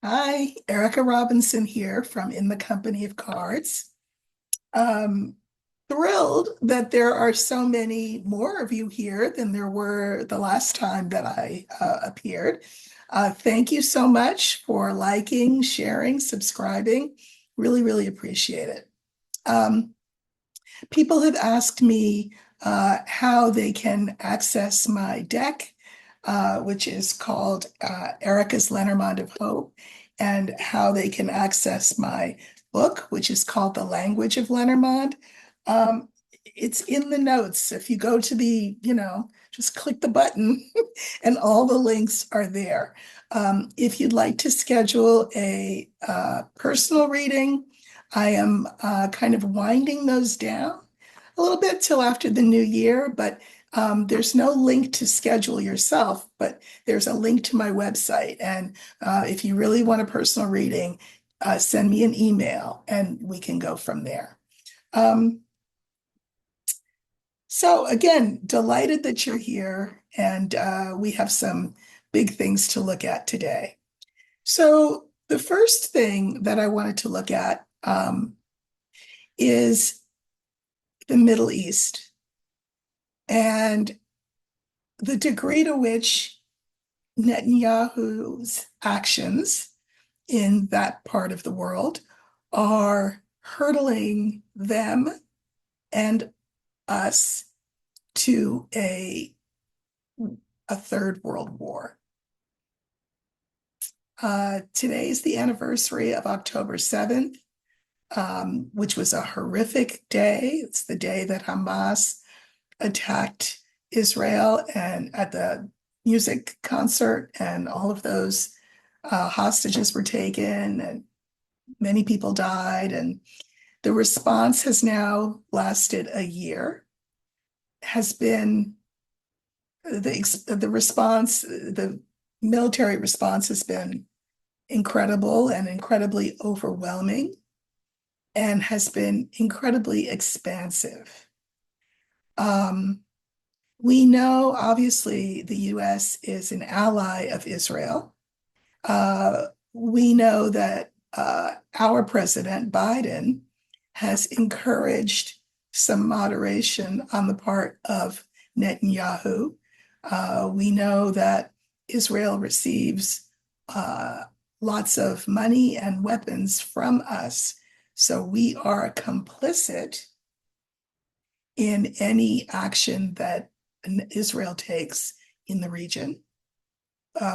Hi, Erica Robinson here from In the Company of Cards. Um, Thrilled that there are so many more of you here than there were the last time that I appeared. Thank you so much for liking, sharing, subscribing. Really, really appreciate it. Um, People have asked me how they can access my deck, which is called Erica's Lenormand of Hope, and how they can access my book, which is called The Language of Lenormand. Um, it's in the notes. If you go to just click the button and all the links are there. If you'd like to schedule a personal reading, I am kind of winding those down a little bit till after the new year, but there's no link to schedule yourself, but there's a link to my website. And if you really want a personal reading, send me an email and we can go from there. Um, so again, delighted that you're here and we have some big things to look at today. So the first thing that I wanted to look at is the Middle East and the degree to which Netanyahu's actions in that part of the world are hurtling them and us to a third world war. Today is the anniversary of October 7th, which was a horrific day. It's the day that Hamas attacked Israel and at the music concert, and all of those hostages were taken, and many people died. And the response has now lasted a year, has been the military response has been incredible and incredibly overwhelming and has been incredibly expansive. Um, we know, obviously, the US is an ally of Israel. We know that our president, Biden, has encouraged some moderation on the part of Netanyahu. We know that Israel receives lots of money and weapons from us. So we are complicit in any action that Israel takes in the region,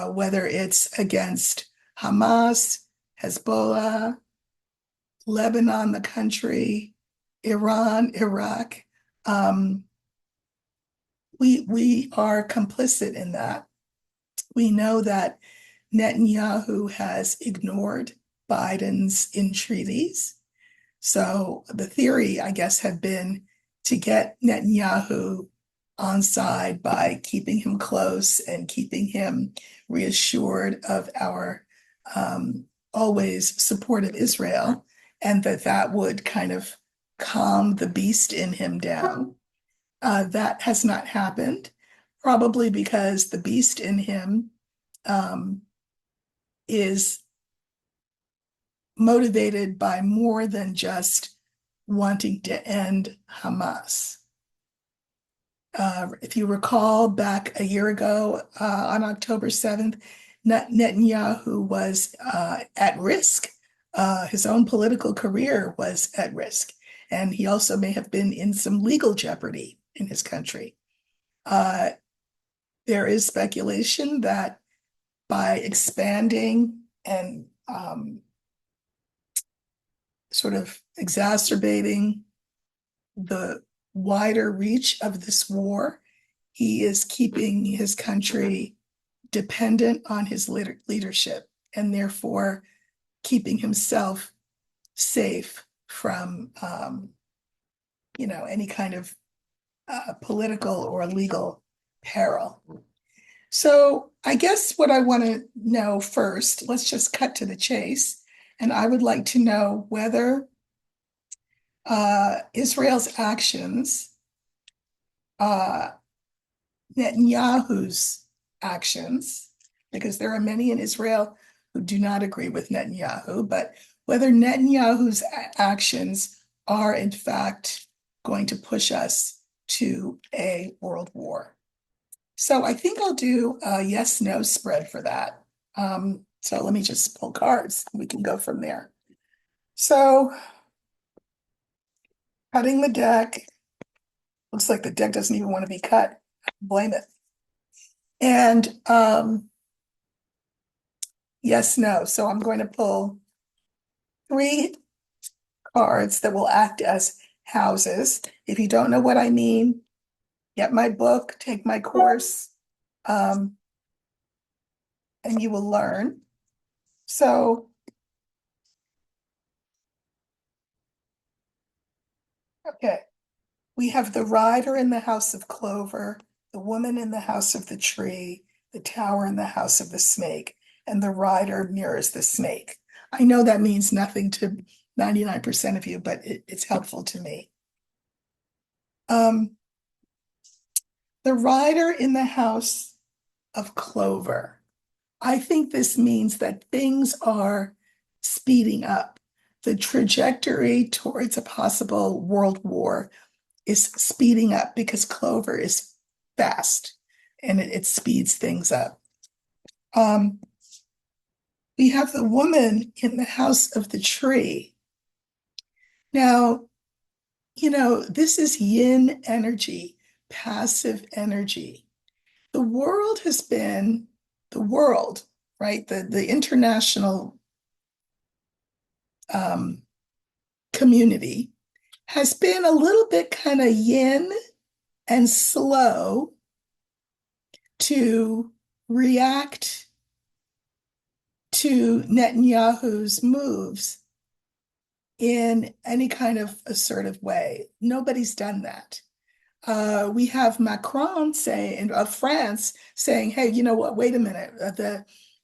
whether it's against Hamas, Hezbollah, Lebanon, the country, Iran, Iraq. Um, we are complicit in that. We know that Netanyahu has ignored Biden's entreaties. So the theory, I guess, had been to get Netanyahu on side by keeping him close and keeping him reassured of our always support of Israel, and that would kind of calm the beast in him down. That has not happened, probably because the beast in him um, is motivated by more than just wanting to end Hamas. If you recall, back a year ago on October 7th, Netanyahu was at risk. His own political career was at risk, and he also may have been in some legal jeopardy in his country. Uh, there is speculation that by expanding and sort of exacerbating the wider reach of this war, he is keeping his country dependent on his leadership and therefore keeping himself safe from any kind of political or legal peril. So I guess what I want to know first, let's just cut to the chase. And I would like to know whether Israel's actions, uh, Netanyahu's actions, because there are many in Israel who do not agree with Netanyahu, but whether Netanyahu's actions are in fact going to push us to a world war. So I think I'll do a yes/no spread for that. So let me just pull cards. We can go from there. So cutting the deck. Looks like the deck doesn't even want to be cut. Blame it. And yes, no. So I'm going to pull 3 cards that will act as houses. If you don't know what I mean, get my book, take my course, and you will learn. So, okay, we have the rider in the house of clover, the woman in the house of the tree, the tower in the house of the snake, and the rider mirrors the snake. I know that means nothing to 99% of you, but it's helpful to me. The rider in the house of clover. I think this means that things are speeding up. The trajectory towards a possible world war is speeding up because clover is fast and it speeds things up. We have the woman in the house of the tree. Now, this is yin energy, passive energy. The world has been the world, right? The international community has been a little bit kind of yin and slow to react to Netanyahu's moves in any kind of assertive way. Nobody's done that. We have Macron saying of France saying, "Hey, you know what? Wait a minute.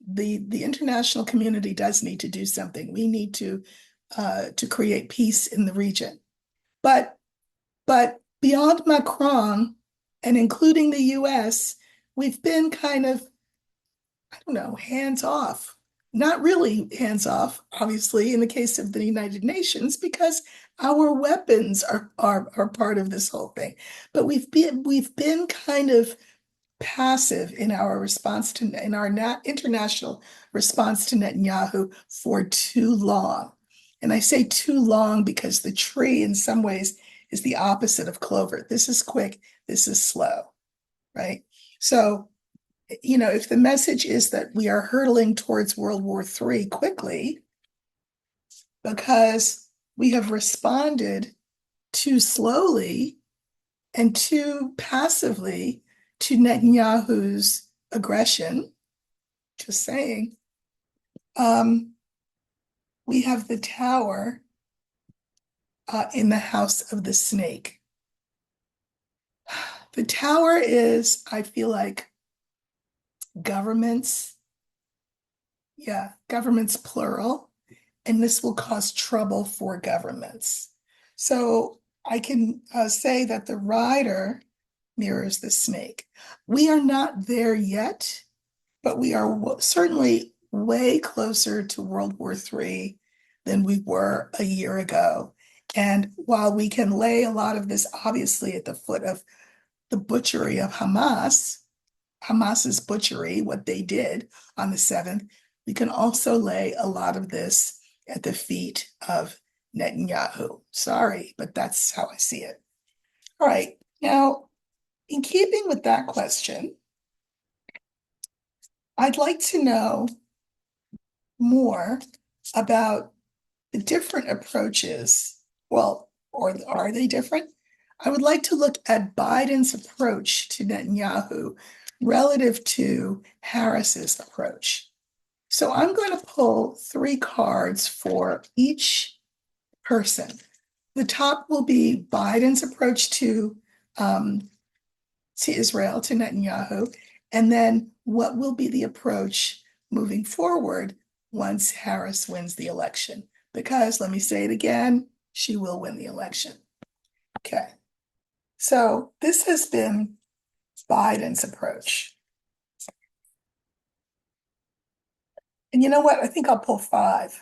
The international community does need to do something. We need to create peace in the region." But beyond Macron and including the US, we've been kind of, I don't know, hands off. Not really hands off, obviously, in the case of the United Nations, because our weapons are part of this whole thing. But we've been kind of passive in our response to in our international response to Netanyahu for too long. And I say too long because the tree in some ways is the opposite of clover. This is quick, this is slow, right? So, if the message is that we are hurtling towards World War III quickly because we have responded too slowly and too passively to Netanyahu's aggression, just saying, we have the tower in the house of the snake. The tower is, I feel like, governments, governments plural, and this will cause trouble for governments. So I can say that the rider mirrors the snake. We are not there yet, but we are certainly way closer to World War III than we were a year ago. And while we can lay a lot of this obviously at the foot of the butchery of Hamas's butchery, what they did on the 7th, we can also lay a lot of this at the feet of Netanyahu. Sorry, but that's how I see it. All right. Now, in keeping with that question, I'd like to know more about the different approaches. Well, or are they different? I would like to look at Biden's approach to Netanyahu relative to Harris's approach. So I'm going to pull 3 cards for each person. The top will be Biden's approach to Israel, to Netanyahu, and then what will be the approach moving forward once Harris wins the election. Because, let me say it again, she will win the election. Okay. So this has been Biden's approach. And you know what? I think I'll pull five.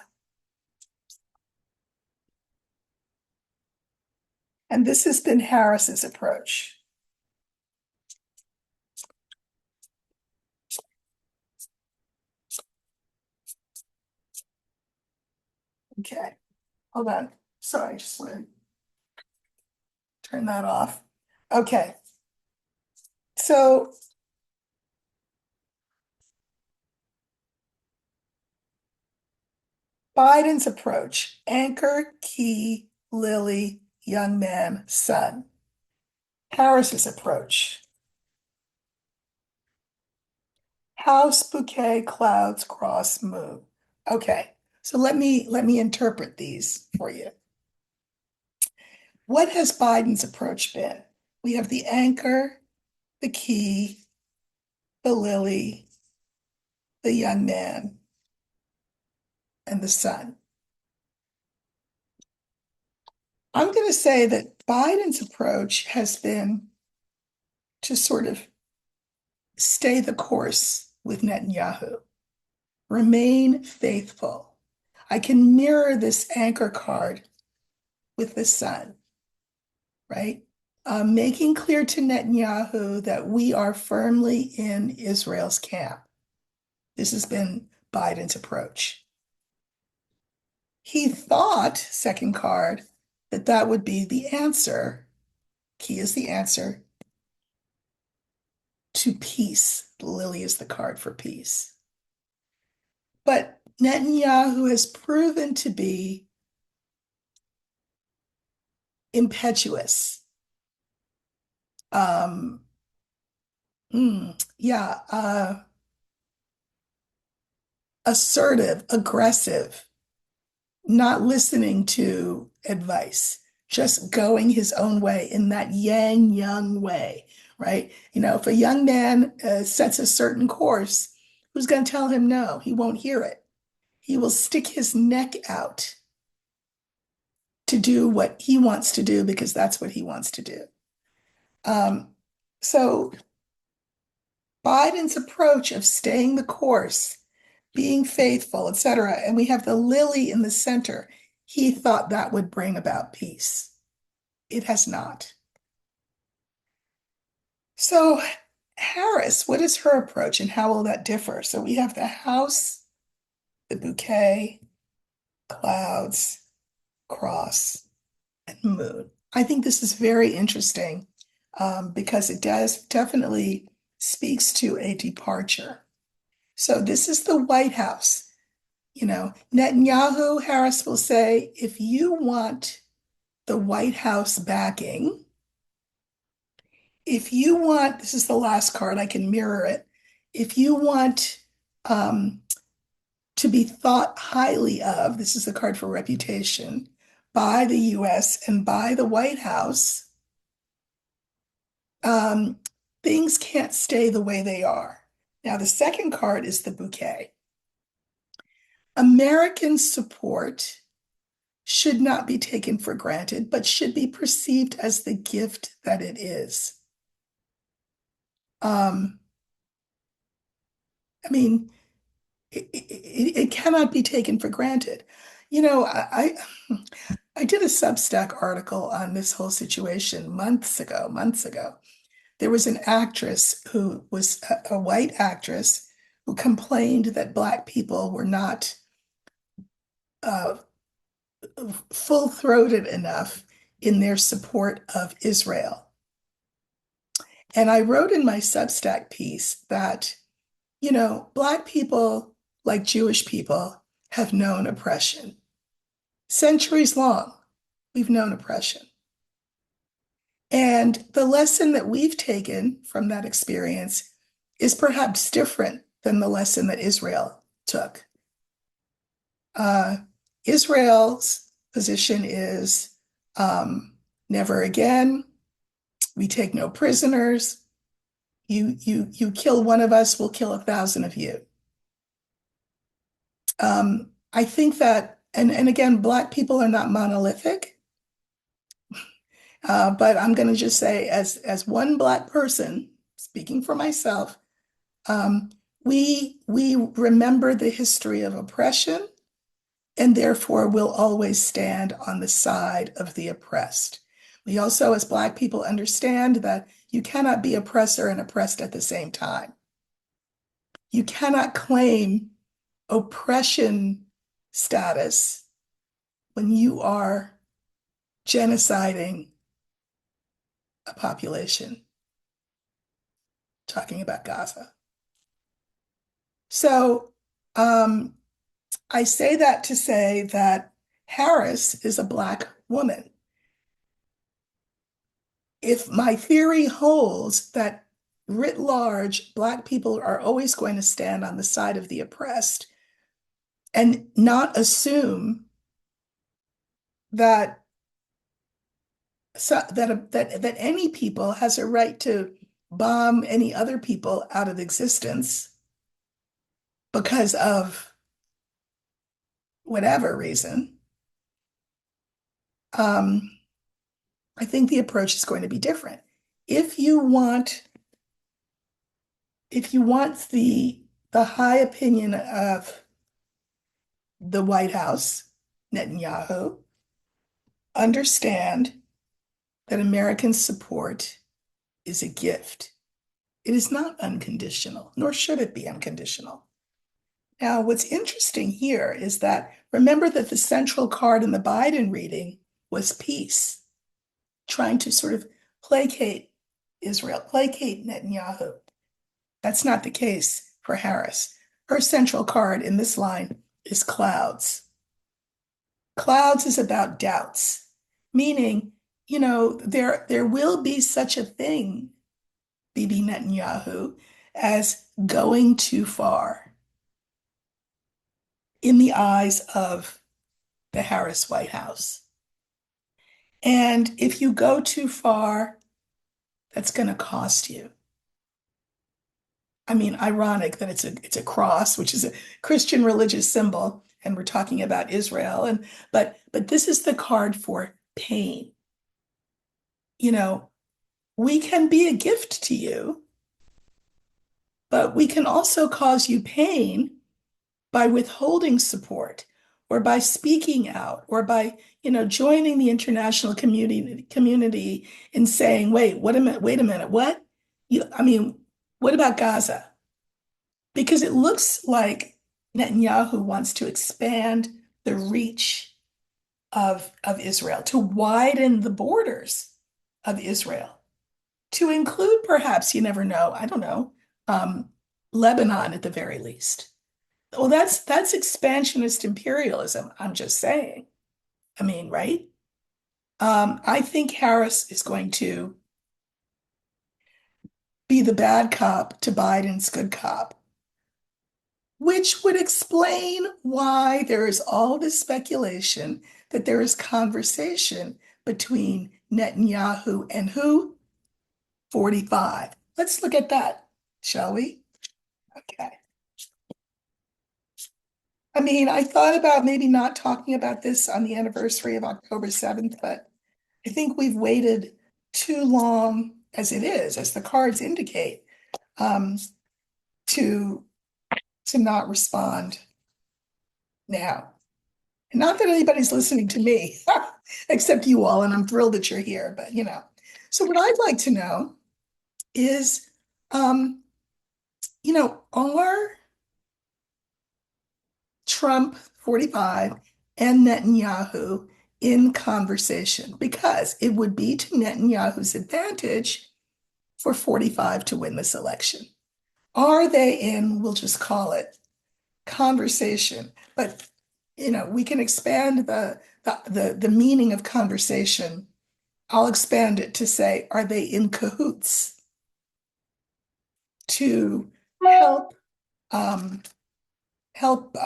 And this has been Harris's approach. Okay, hold on. Sorry, I just want to turn that off. Okay, so Biden's approach, anchor, key, lily, young man, son. Harris's approach, house, bouquet, clouds, cross, moon. Okay, so let me interpret these for you. What has Biden's approach been? We have the anchor, the key, the lily, the young man, and the sun. I'm going to say that Biden's approach has been to sort of stay the course with Netanyahu, remain faithful. I can mirror this anchor card with the sun, right? Making clear to Netanyahu that we are firmly in Israel's camp. This has been Biden's approach. He thought, second card, that that would be the answer. Key is the answer to peace. The lily is the card for peace. But Netanyahu has proven to be impetuous. Um, yeah, assertive, aggressive, not listening to advice, just going his own way in that yang young way, right? You know, if a young man sets a certain course, who's going to tell him no? He won't hear it. He will stick his neck out to do what he wants to do because that's what he wants to do. Um, so Biden's approach of staying the course, being faithful, etc., and we have the lily in the center. He thought that would bring about peace. It has not. So Harris, what is her approach and how will that differ? So we have the house, the bouquet, clouds, cross, and moon. I think this is very interesting because it does definitely speaks to a departure. So this is the White House. You know, Netanyahu, Harris will say, if you want the White House backing, if you want, this is the last card, I can mirror it. If you want um, to be thought highly of, this is the card for reputation, by the US and by the White House, um, things can't stay the way they are. Now, the second card is the bouquet. American support should not be taken for granted, but should be perceived as the gift that it is. Um, I mean, it cannot be taken for granted. You know, I did a Substack article on this whole situation months ago, months ago. There was an actress who was a white actress who complained that Black people were not uh, full-throated enough in their support of Israel. And I wrote in my Substack piece that, you know, Black people, like Jewish people, have known oppression. Centuries long, we've known oppression. And the lesson that we've taken from that experience is perhaps different than the lesson that Israel took. Israel's position is never again. We take no prisoners. You kill one of us, we'll kill 1,000 of you. I think that, and again, Black people are not monolithic, but I'm going to just say, as one Black person, speaking for myself, um, we remember the history of oppression, and therefore will always stand on the side of the oppressed. We also, as Black people, understand that you cannot be oppressor and oppressed at the same time. You cannot claim oppression status when you are genociding a population, talking about Gaza. So I say that to say that Harris is a Black woman. If my theory holds that writ large, Black people are always going to stand on the side of the oppressed and not assume that that any people has a right to bomb any other people out of existence because of whatever reason, um, I think the approach is going to be different. If you want, if you want the high opinion of the White House, Netanyahu, understand that American support is a gift. It is not unconditional, nor should it be unconditional. Now, what's interesting here is that remember that the central card in the Biden reading was peace, trying to sort of placate Israel, placate Netanyahu. That's not the case for Harris. Her central card in this line is clouds. Clouds is about doubts, meaning, there will be such a thing, Bibi Netanyahu, as going too far in the eyes of the Harris White House. And if you go too far, that's going to cost you. I mean, ironic that it's a cross, which is a Christian religious symbol, and we're talking about Israel. But this is the card for pain. We can be a gift to you, but we can also cause you pain by withholding support or by speaking out or by, joining the international community in saying, wait a minute, what? What about Gaza? Because it looks like Netanyahu wants to expand the reach of Israel, to widen the borders of Israel, to include perhaps, you never know, I don't know, Lebanon at the very least. Well, that's expansionist imperialism, I'm just saying. I mean, right? I think Harris is going to be the bad cop to Biden's good cop, which would explain why there is all this speculation that there is conversation between Netanyahu and who? 45. Let's look at that, shall we? Okay. I mean, I thought about maybe not talking about this on the anniversary of October 7th, but I think we've waited too long as it is, as the cards indicate, um, to not respond now. And not that anybody's listening to me, except you all, and I'm thrilled that you're here, but So what I'd like to know is, are Trump 45 and Netanyahu in conversation? Because it would be to Netanyahu's advantage for 45 to win this election. Are they in, we'll just call it, conversation? But we can expand the meaning of conversation. I'll expand it to say, are they in cahoots to help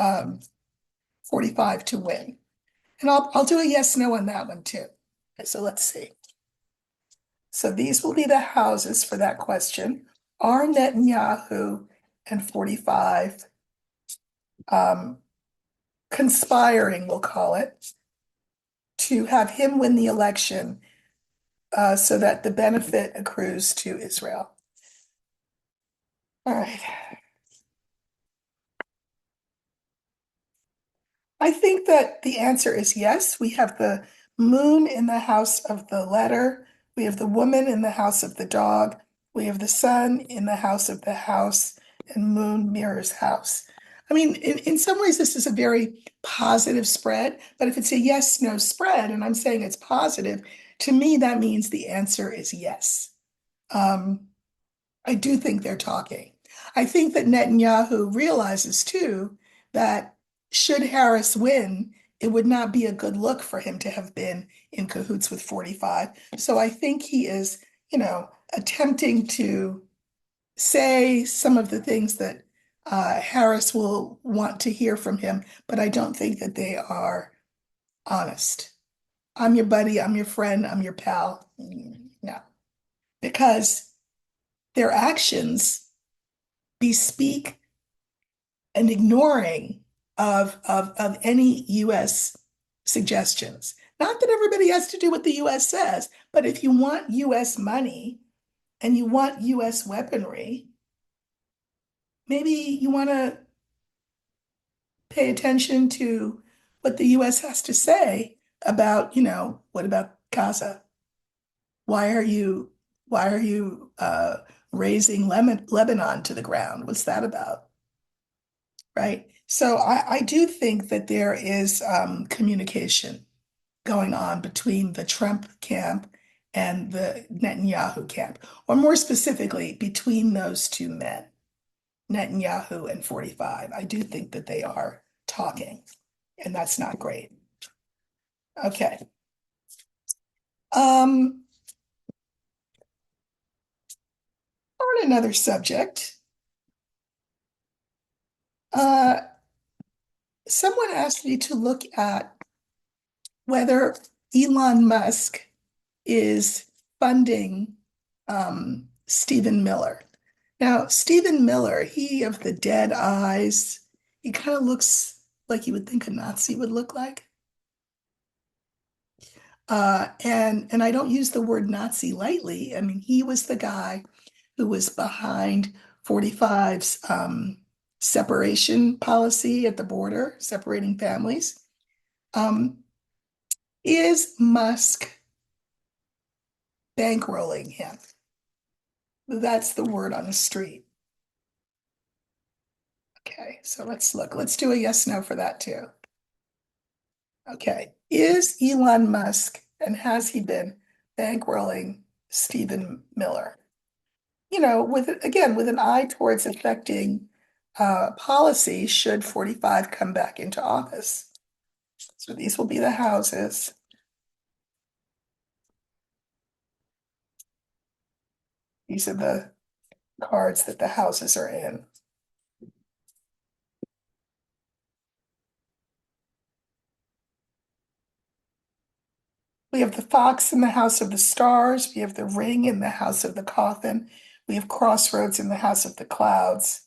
45 to win? And I'll do a yes, no on that one too. Okay, so let's see. So these will be the houses for that question. Are Netanyahu and 45 conspiring, we'll call it, to have him win the election so that the benefit accrues to Israel? All right. I think that the answer is yes. We have the moon in the house of the letter. We have the woman in the house of the dog. We have the sun in the house of the house, and moon mirrors house. I mean, in some ways, this is a very positive spread, but if it's a yes, no spread, and I'm saying it's positive, to me, that means the answer is yes. Um, I do think they're talking. I think that Netanyahu realizes too that should Harris win, it would not be a good look for him to have been in cahoots with 45. So I think he is, attempting to say some of the things that Harris will want to hear from him, but I don't think that they are honest. I'm your buddy, I'm your friend, I'm your pal. No, because their actions bespeak an ignoring of any US suggestions. Not that everybody has to do what the US says, but if you want US money and you want US weaponry, maybe you want to pay attention to what the US has to say about, what about Gaza? Why are you why are you razing Lebanon to the ground? What's that about? Right. So I do think that there is communication going on between the Trump camp and the Netanyahu camp, or more specifically, between those two men, Netanyahu and 45. I do think that they are talking, and that's not great. Okay. On another subject, uh, someone asked me to look at whether Elon Musk is funding Stephen Miller. Now, Stephen Miller, he of the dead eyes, he kind of looks like you would think a Nazi would look like. And I don't use the word Nazi lightly. I mean, he was the guy who was behind 45's separation policy at the border, separating families. Um, is Musk bankrolling him? That's the word on the street. Okay, so let's look. Let's do a yes, no for that too. Okay, is Elon Musk and has he been bankrolling Stephen Miller? With an eye towards affecting policy should 45 come back into office. So these will be the houses. These are the cards that the houses are in. We have the fox in the house of the stars. We have the ring in the house of the coffin. We have crossroads in the house of the clouds.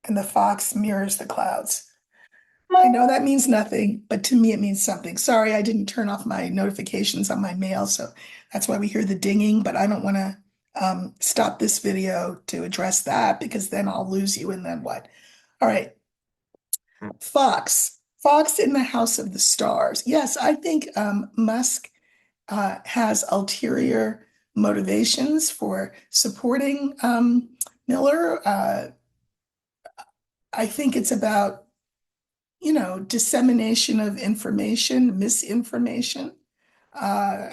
And the fox mirrors the clouds. I know that means nothing, but to me it means something. Sorry, I didn't turn off my notifications on my mail, so that's why we hear the dinging, but I don't want to stop this video to address that because then I'll lose you and then what? All right, Fox. Fox in the House of the Stars. Yes, I think Musk has ulterior motivations for supporting Miller. I think it's about dissemination of information, misinformation. Uh,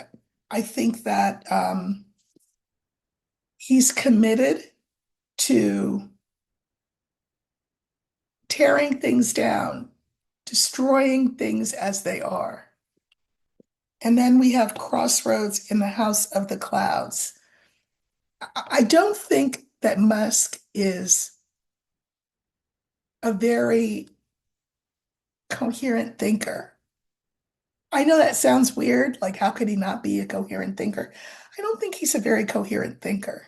I think that he's committed to tearing things down, destroying things as they are. And then we have crossroads in the house of the clouds. I don't think that Musk is a very coherent thinker. I know that sounds weird, like how could he not be a coherent thinker? I don't think he's a very coherent thinker.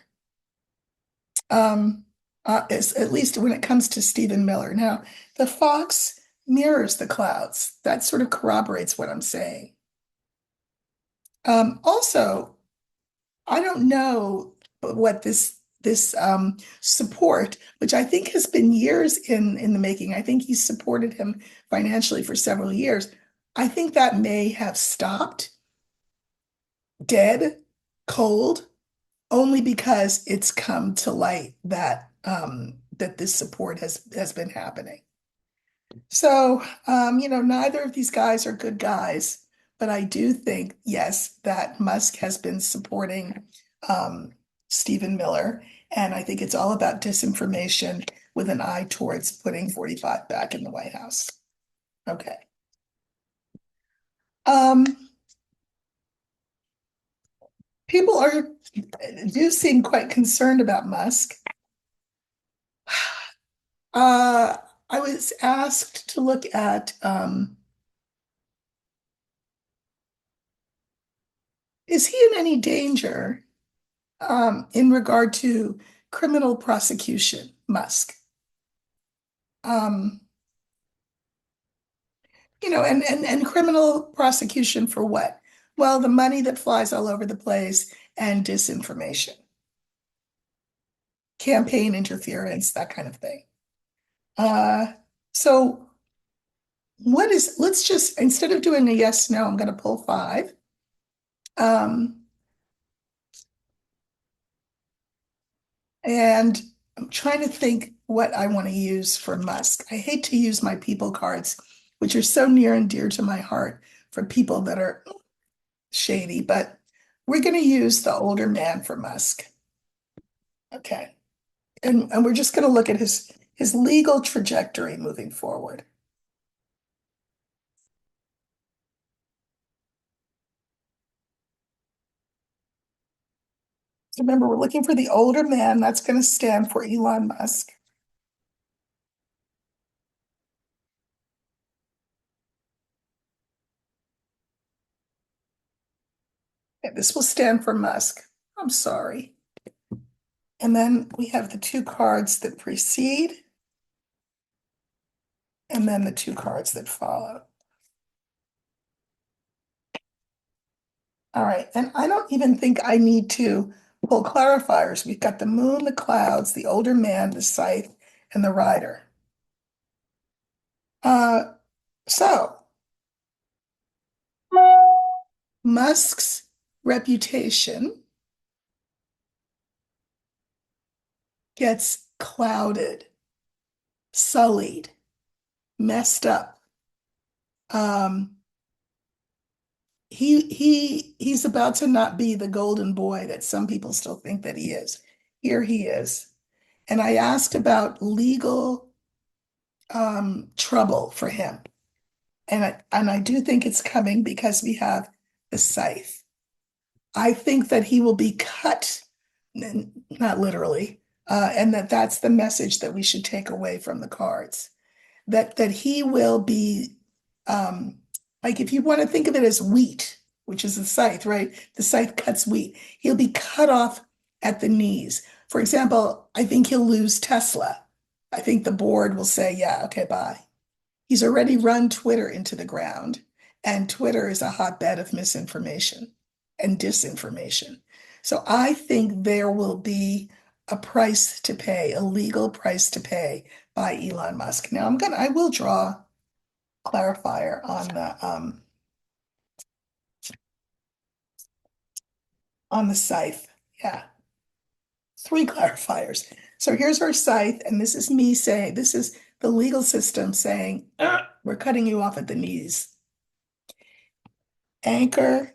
Um, at least when it comes to Stephen Miller. Now, the fox mirrors the clouds. That sort of corroborates what I'm saying. Also, I don't know what this this support, which I think has been years in the making. I think he's supported him financially for several years. I think that may have stopped dead, cold, only because it's come to light that that this support has been happening. So, neither of these guys are good guys, but I do think, yes, that Musk has been supporting um, Stephen Miller, and I think it's all about disinformation with an eye towards putting 45 back in the White House. Okay. Um, People do seem quite concerned about Musk. Uh, I was asked to look at is he in any danger in regard to criminal prosecution, Musk? Um, and criminal prosecution for what? Well, the money that flies all over the place and disinformation, campaign interference, that kind of thing. Uh, so let's just, instead of doing a yes, no, I'm going to pull five. Um, and I'm trying to think what I want to use for Musk. I hate to use my people cards, which are so near and dear to my heart for people that are shady, but we're going to use the older man for Musk. Okay. And we're just going to look at his legal trajectory moving forward. So remember, we're looking for the older man. That's going to stand for Elon Musk. Okay, this will stand for Musk. I'm sorry. And then we have the two cards that precede, and then the two cards that follow. All right, and I don't even think I need to pull clarifiers. We've got the moon, the clouds, the older man, the scythe, and the rider. So Musk's reputation gets clouded, sullied, messed up. Um, he's about to not be the golden boy that some people still think that he is. Here he is. And I asked about legal trouble for him. And I do think it's coming because we have the scythe. I think that he will be cut, not literally, and that's the message that we should take away from the cards. That he will be like if you want to think of it as wheat, which is the scythe, right? The scythe cuts wheat. He'll be cut off at the knees. For example, I think he'll lose Tesla. I think the board will say, yeah, okay, bye. He's already run Twitter into the ground, and Twitter is a hotbed of misinformation and disinformation. So I think there will be a price to pay, a legal price to pay by Elon Musk. Now I will draw clarifier on the scythe. Yeah, three clarifiers. So here's our scythe, and this is me saying, this is the legal system saying, we're cutting you off at the knees. Anchor,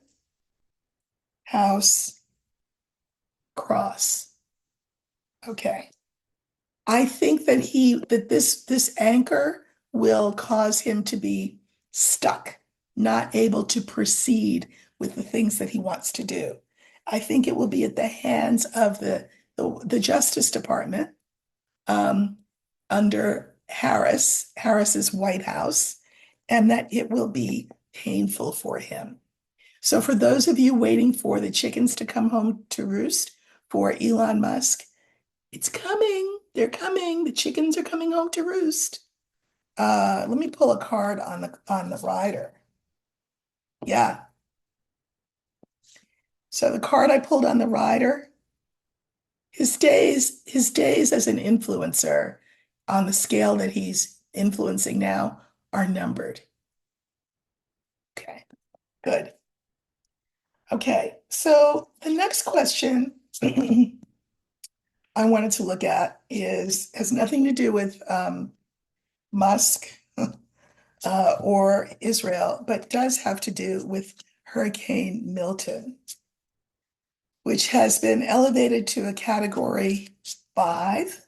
house, cross. Okay. I think that this anchor will cause him to be stuck, not able to proceed with the things that he wants to do. I think it will be at the hands of the Justice Department um, under Harris's White House, and that it will be painful for him. So for those of you waiting for the chickens to come home to roost for Elon Musk, it's coming. They're coming. The chickens are coming home to roost. Let me pull a card on the rider. Yeah. So the card I pulled on the rider his days as an influencer on the scale that he's influencing now are numbered. Okay, good. Okay, so the next question I wanted to look at is has nothing to do with Musk or Israel, but does have to do with Hurricane Milton, which has been elevated to a category 5.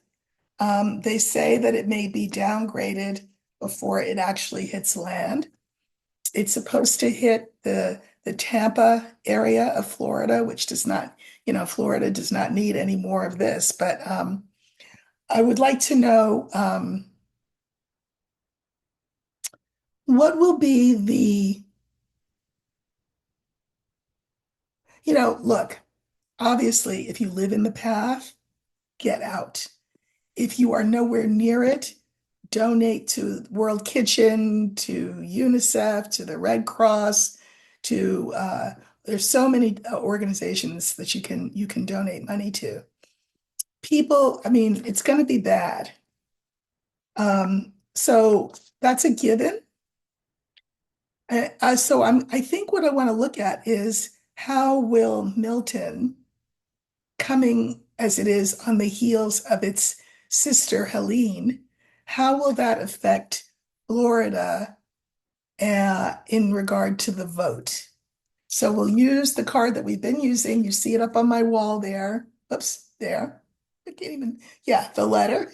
They say that it may be downgraded before it actually hits land. It's supposed to hit the Tampa area of Florida, which does not, Florida does not need any more of this. But I would like to know what will be look, obviously, if you live in the path, get out. If you are nowhere near it, donate to World Kitchen, to UNICEF, to the Red Cross, to there's so many organizations that you can donate money to. People, I mean, it's going to be bad. So that's a given. I think what I want to look at is how will Milton, coming as it is on the heels of its sister Helene, how will that affect Florida in regard to the vote? So we'll use the card that we've been using. You see it up on my wall there. Oops, there. I can't even, yeah, the letter.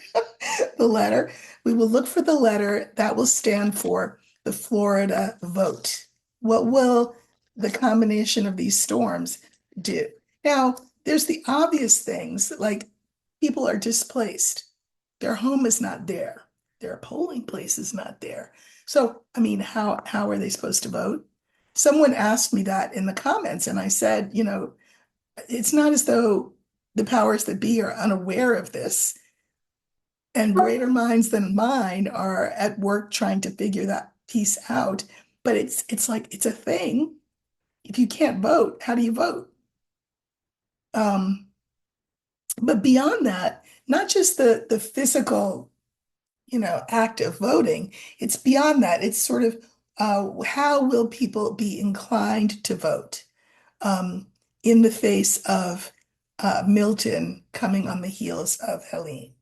The letter. We will look for the letter that will stand for the Florida vote. What will the combination of these storms do? Now, there's the obvious things like people are displaced. Their home is not there. Their polling place is not there. So, I mean, how are they supposed to vote? Someone asked me that in the comments, and I said, it's not as though the powers that be are unaware of this, and greater minds than mine are at work trying to figure that piece out. But it's like it's a thing. If you can't vote, how do you vote? Um, but beyond that, not just the physical, act of voting, it's beyond that. It's sort of how will people be inclined to vote in the face of Milton coming on the heels of Helene.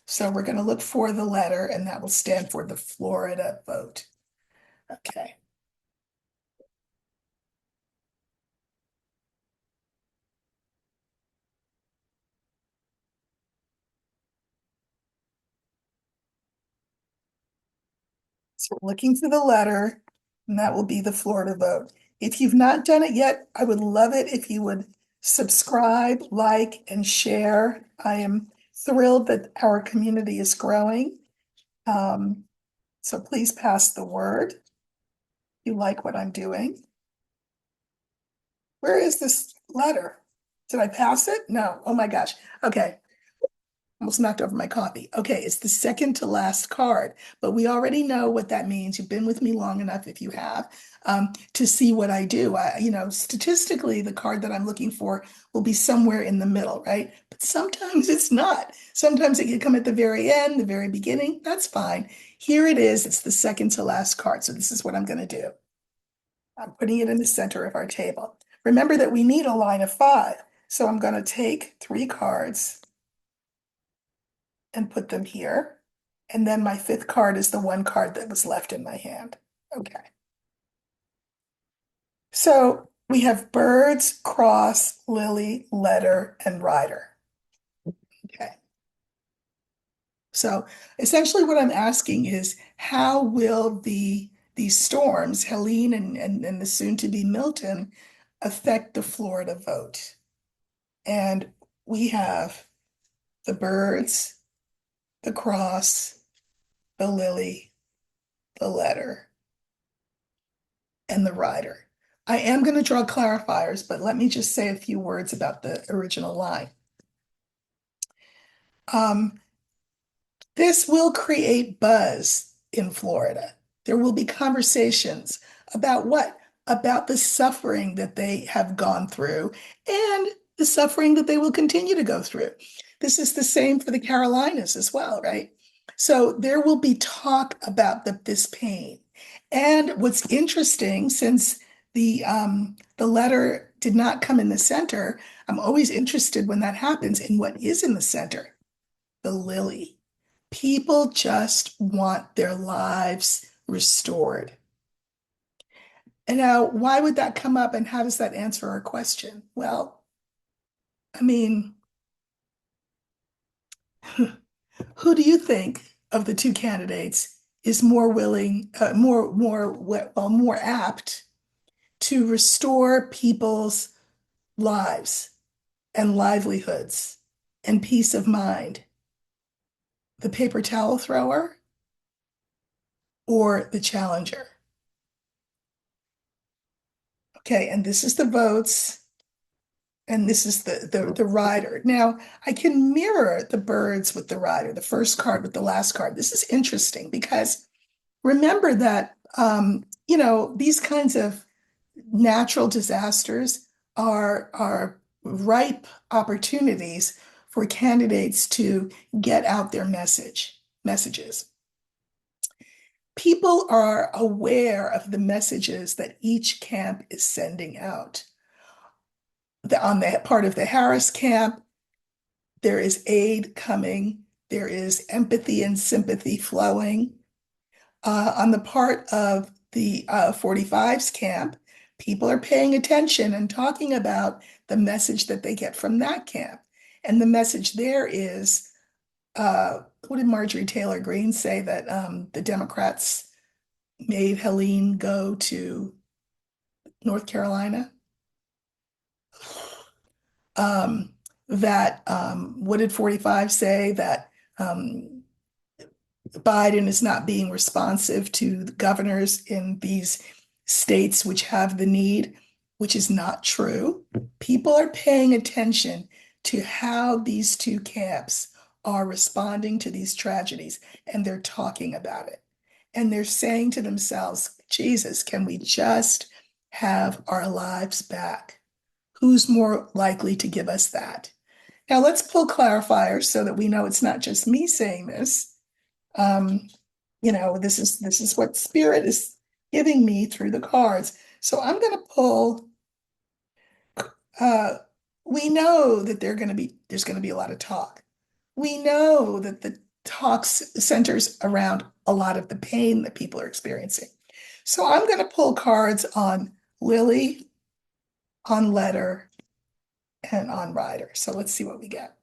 So we're going to look for the letter, and that will stand for the Florida vote. Okay. So we're looking for the letter, and that will be the Florida vote. If you've not done it yet, I would love it if you would subscribe, like, and share. I am thrilled that our community is growing. Um, so please pass the word. You like what I'm doing. Where is this letter? Did I pass it? No. Oh my gosh. Okay. Almost knocked over my coffee. Okay, it's the second to last card, but we already know what that means. You've been with me long enough, if you have, to see what I do. Statistically, the card that I'm looking for will be somewhere in the middle, right? But sometimes it's not. Sometimes it can come at the very end, the very beginning. That's fine. Here it is. It's the second to last card. So this is what I'm going to do. I'm putting it in the center of our table. Remember that we need a line of 5. So I'm going to take 3 cards and put them here. And then my 5th card is the one card that was left in my hand. Okay. So we have birds, cross, lily, letter, and rider. Okay. So essentially what I'm asking is how will these storms, Helene and the soon to be Milton, affect the Florida vote? And we have the birds, the cross, the lily, the letter, and the rider. I am going to draw clarifiers, but let me just say a few words about the original line. This will create buzz in Florida. There will be conversations about what? About the suffering that they have gone through and the suffering that they will continue to go through. This is the same for the Carolinas as well, right? So there will be talk about this pain. And what's interesting, since the letter did not come in the center, I'm always interested when that happens in what is in the center, the lily. People just want their lives restored. And now, why would that come up and how does that answer our question? Well, I mean, who do you think of the two candidates is more willing, more apt to restore people's lives and livelihoods and peace of mind? The paper towel thrower or the challenger? Okay, and this is the votes, and this is the rider. Now, I can mirror the birds with the rider, the first card with the last card. This is interesting because remember that these kinds of natural disasters are ripe opportunities for candidates to get out their messages. People are aware of the messages that each camp is sending out. On the part of the Harris camp, there is aid coming, there is empathy and sympathy flowing. On the part of the 45's camp, people are paying attention and talking about the message that they get from that camp. And the message there is, what did Marjorie Taylor Greene say, that the Democrats made Helene go to North Carolina? What did 45 say? That Biden is not being responsive to the governors in these states which have the need, which is not true. People are paying attention to how these two camps are responding to these tragedies, and they're talking about it. And they're saying to themselves, Jesus, can we just have our lives back? Who's more likely to give us that? Now let's pull clarifiers so that we know it's not just me saying this. This is what Spirit is giving me through the cards. So I'm going to pull. Uh, we know that there's going to be a lot of talk. We know that the talk centers around a lot of the pain that people are experiencing. So I'm going to pull cards on Lily, on Letter, and on Rider. So let's see what we get.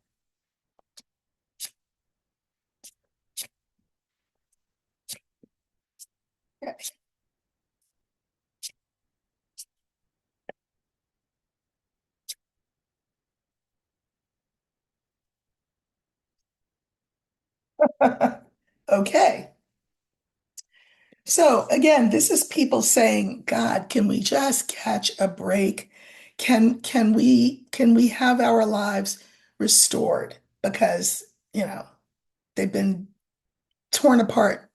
Okay. So again, this is people saying, God, can we just catch a break? Can we have our lives restored? Because, they've been torn apart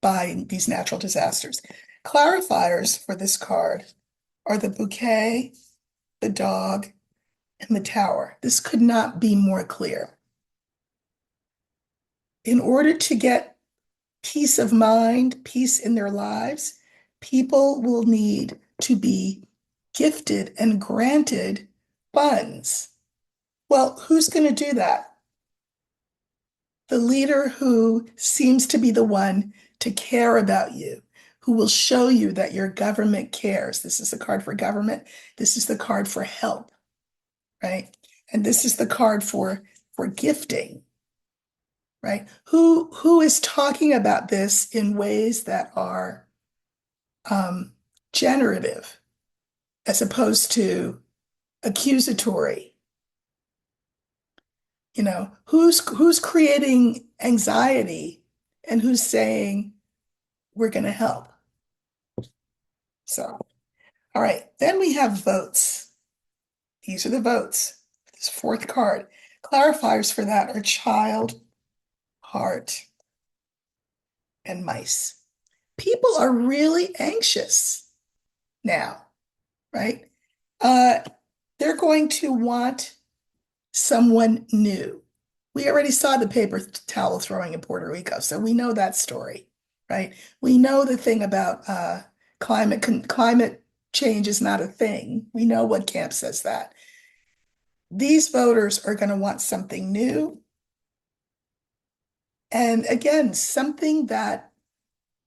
by these natural disasters. Clarifiers for this card are the bouquet, the dog, and the tower. This could not be more clear. In order to get peace of mind, peace in their lives, people will need to be gifted and granted funds. Well, who's going to do that? The leader who seems to be the one to care about you, who will show you that your government cares. This is the card for government. This is the card for help, right? And this is the card for gifting, right? Who is talking about this in ways that are generative as opposed to accusatory? Who's creating anxiety and who's saying we're going to help? So, all right, then we have votes. These are the votes. This fourth card. Clarifiers for that are child, heart, and mice. People are really anxious now, right? They're going to want someone new. We already saw the paper towel throwing in Puerto Rico, so we know that story, right? We know the thing about climate change is not a thing. We know what camp says that. These voters are going to want something new. And again, something that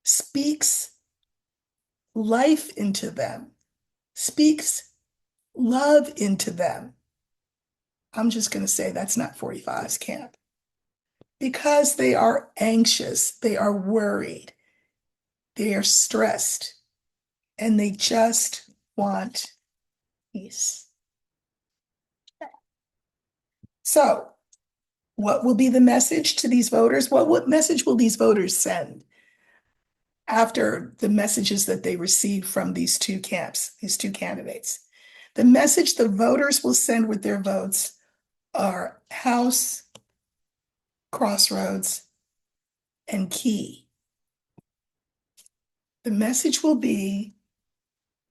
speaks life into them, speaks love into them. I'm just going to say that's not 45's camp because they are anxious, they are worried, they are stressed, and they just want peace. So, what will be the message to these voters? What message will these voters send after the messages that they receive from these two camps, these two candidates? The message the voters will send with their votes are House, Crossroads, and Key. The message will be,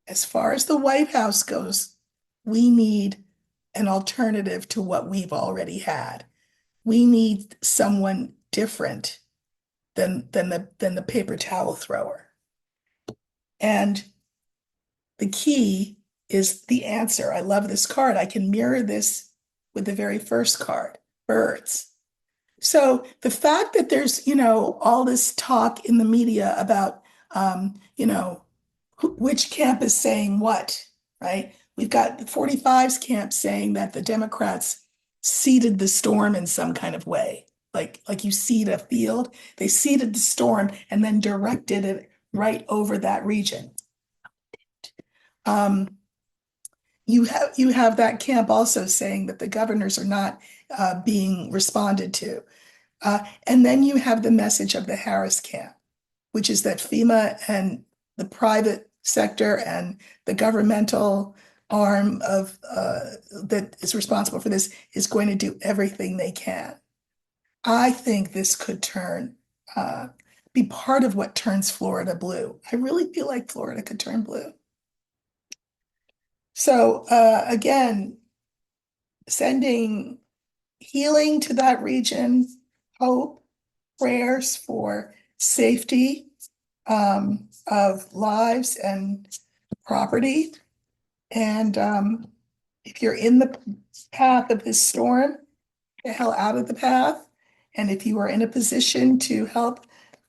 as far as the White House goes, we need an alternative to what we've already had. We need someone different than the paper towel thrower. And the key is the answer. I love this card. I can mirror this with the very first card, birds. So the fact that there's, all this talk in the media about, which camp is saying what, right? We've got the 45's camp saying that the Democrats seeded the storm in some kind of way. Like you seed a field, they seeded the storm and then directed it right over that region. Um, you have that camp also saying that the governors are not being responded to. And then you have the message of the Harris camp, which is that FEMA and the private sector and the governmental arm of that is responsible for this is going to do everything they can. I think this could be part of what turns Florida blue. I really feel like Florida could turn blue. So again, sending healing to that region, hope, prayers for safety of lives and property. And if you're in the path of this storm, get the hell out of the path. And if you are in a position to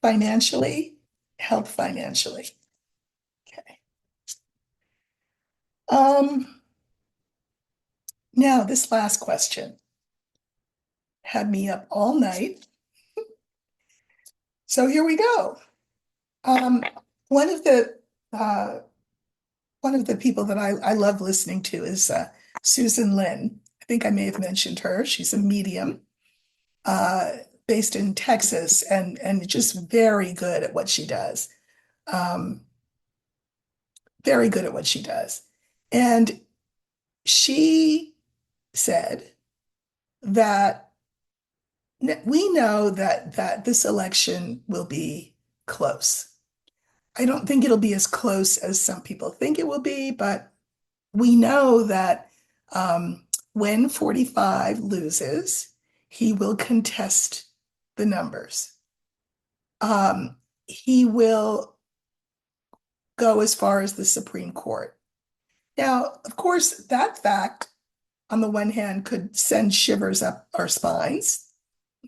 financially, help financially. Okay. Now, this last question had me up all night. So here we go. Um, one of the uh, one of the people that I love listening to is Susan Lin. I think I may have mentioned her. She's a medium uh, based in Texas and just very good at what she does. Um, very good at what she does. And she said that we know that this election will be close. I don't think it'll be as close as some people think it will be, but we know that when 45 loses, he will contest the numbers. He will go as far as the Supreme Court. Now, of course, that fact, on the one hand, could send shivers up our spines,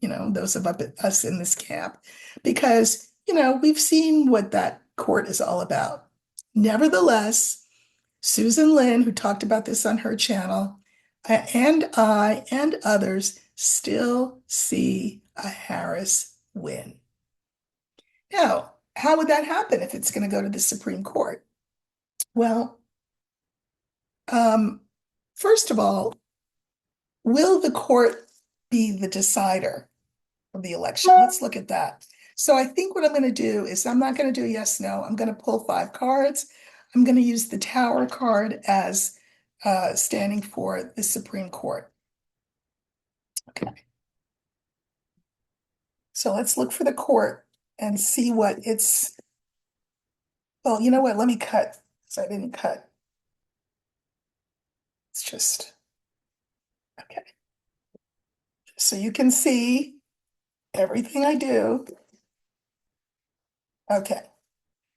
those of us in this camp, because, we've seen what that court is all about. Nevertheless, Susan Lin, who talked about this on her channel, and I and others still see a Harris win. Now, how would that happen if it's going to go to the Supreme Court? Well, um, first of all, will the court be the decider of the election? Let's look at that. So I think what I'm going to do is I'm not going to do yes, no. I'm going to pull 5 cards. I'm going to use the Tower card as standing for the Supreme Court. Okay. So let's look for the court and see what it's. Well, you know what? Let me cut. So I didn't cut. It's just, okay. So you can see everything I do. Okay.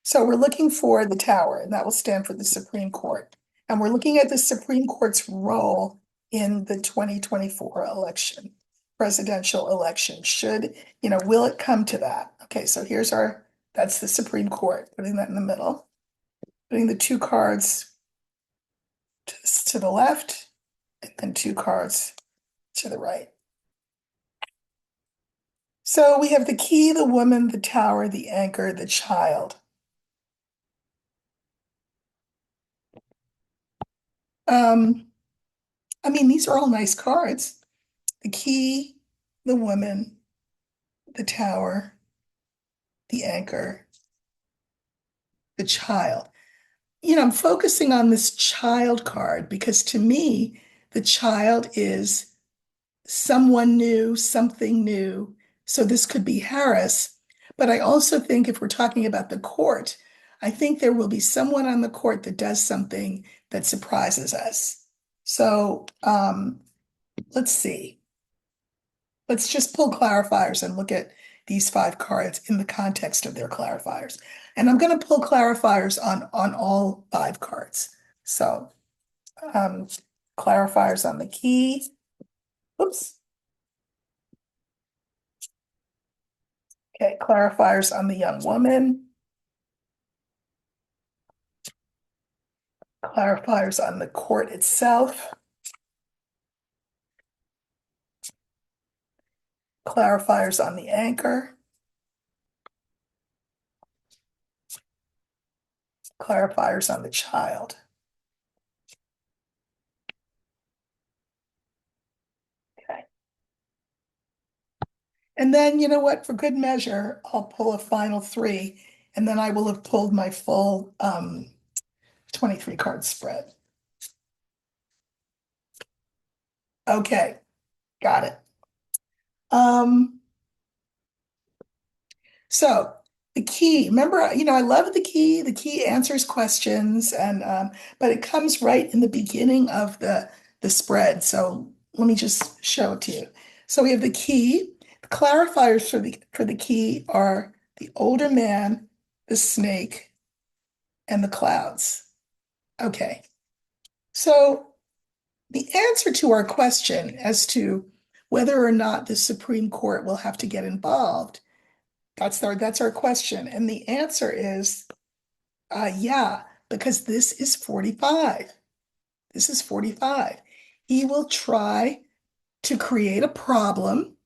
So we're looking for the tower, and that will stand for the Supreme Court. And we're looking at the Supreme Court's role in the 2024 election, presidential election. Will it come to that? Okay, so that's the Supreme Court, putting that in the middle, putting the two cards to the left, and then two cards to the right. So we have the key, the woman, the tower, the anchor, the child. Um, I mean, these are all nice cards. The key, the woman, the tower, the anchor, the child. I'm focusing on this child card because to me, the child is someone new, something new. So this could be Harris. But I also think if we're talking about the court, I think there will be someone on the court that does something that surprises us. So let's see. Let's just pull clarifiers and look at these five cards in the context of their clarifiers. And I'm going to pull clarifiers on all five cards. So um, clarifiers on the key. Oops. Okay, clarifiers on the young woman. Clarifiers on the court itself. Clarifiers on the anchor. Clarifiers on the child. Okay. And then, you know what, for good measure, I'll pull a final three, and then I will have pulled my full 23 card spread. Okay, got it. Um, so the key, remember, I love the key. The key answers questions, and but it comes right in the beginning of the spread. So let me just show it to you. So we have the key. The clarifiers for the key are the older man, the snake, and the clouds. Okay. So the answer to our question as to whether or not the Supreme Court will have to get involved, that's our question. And the answer is yeah, because this is 45. This is 45. He will try to create a problem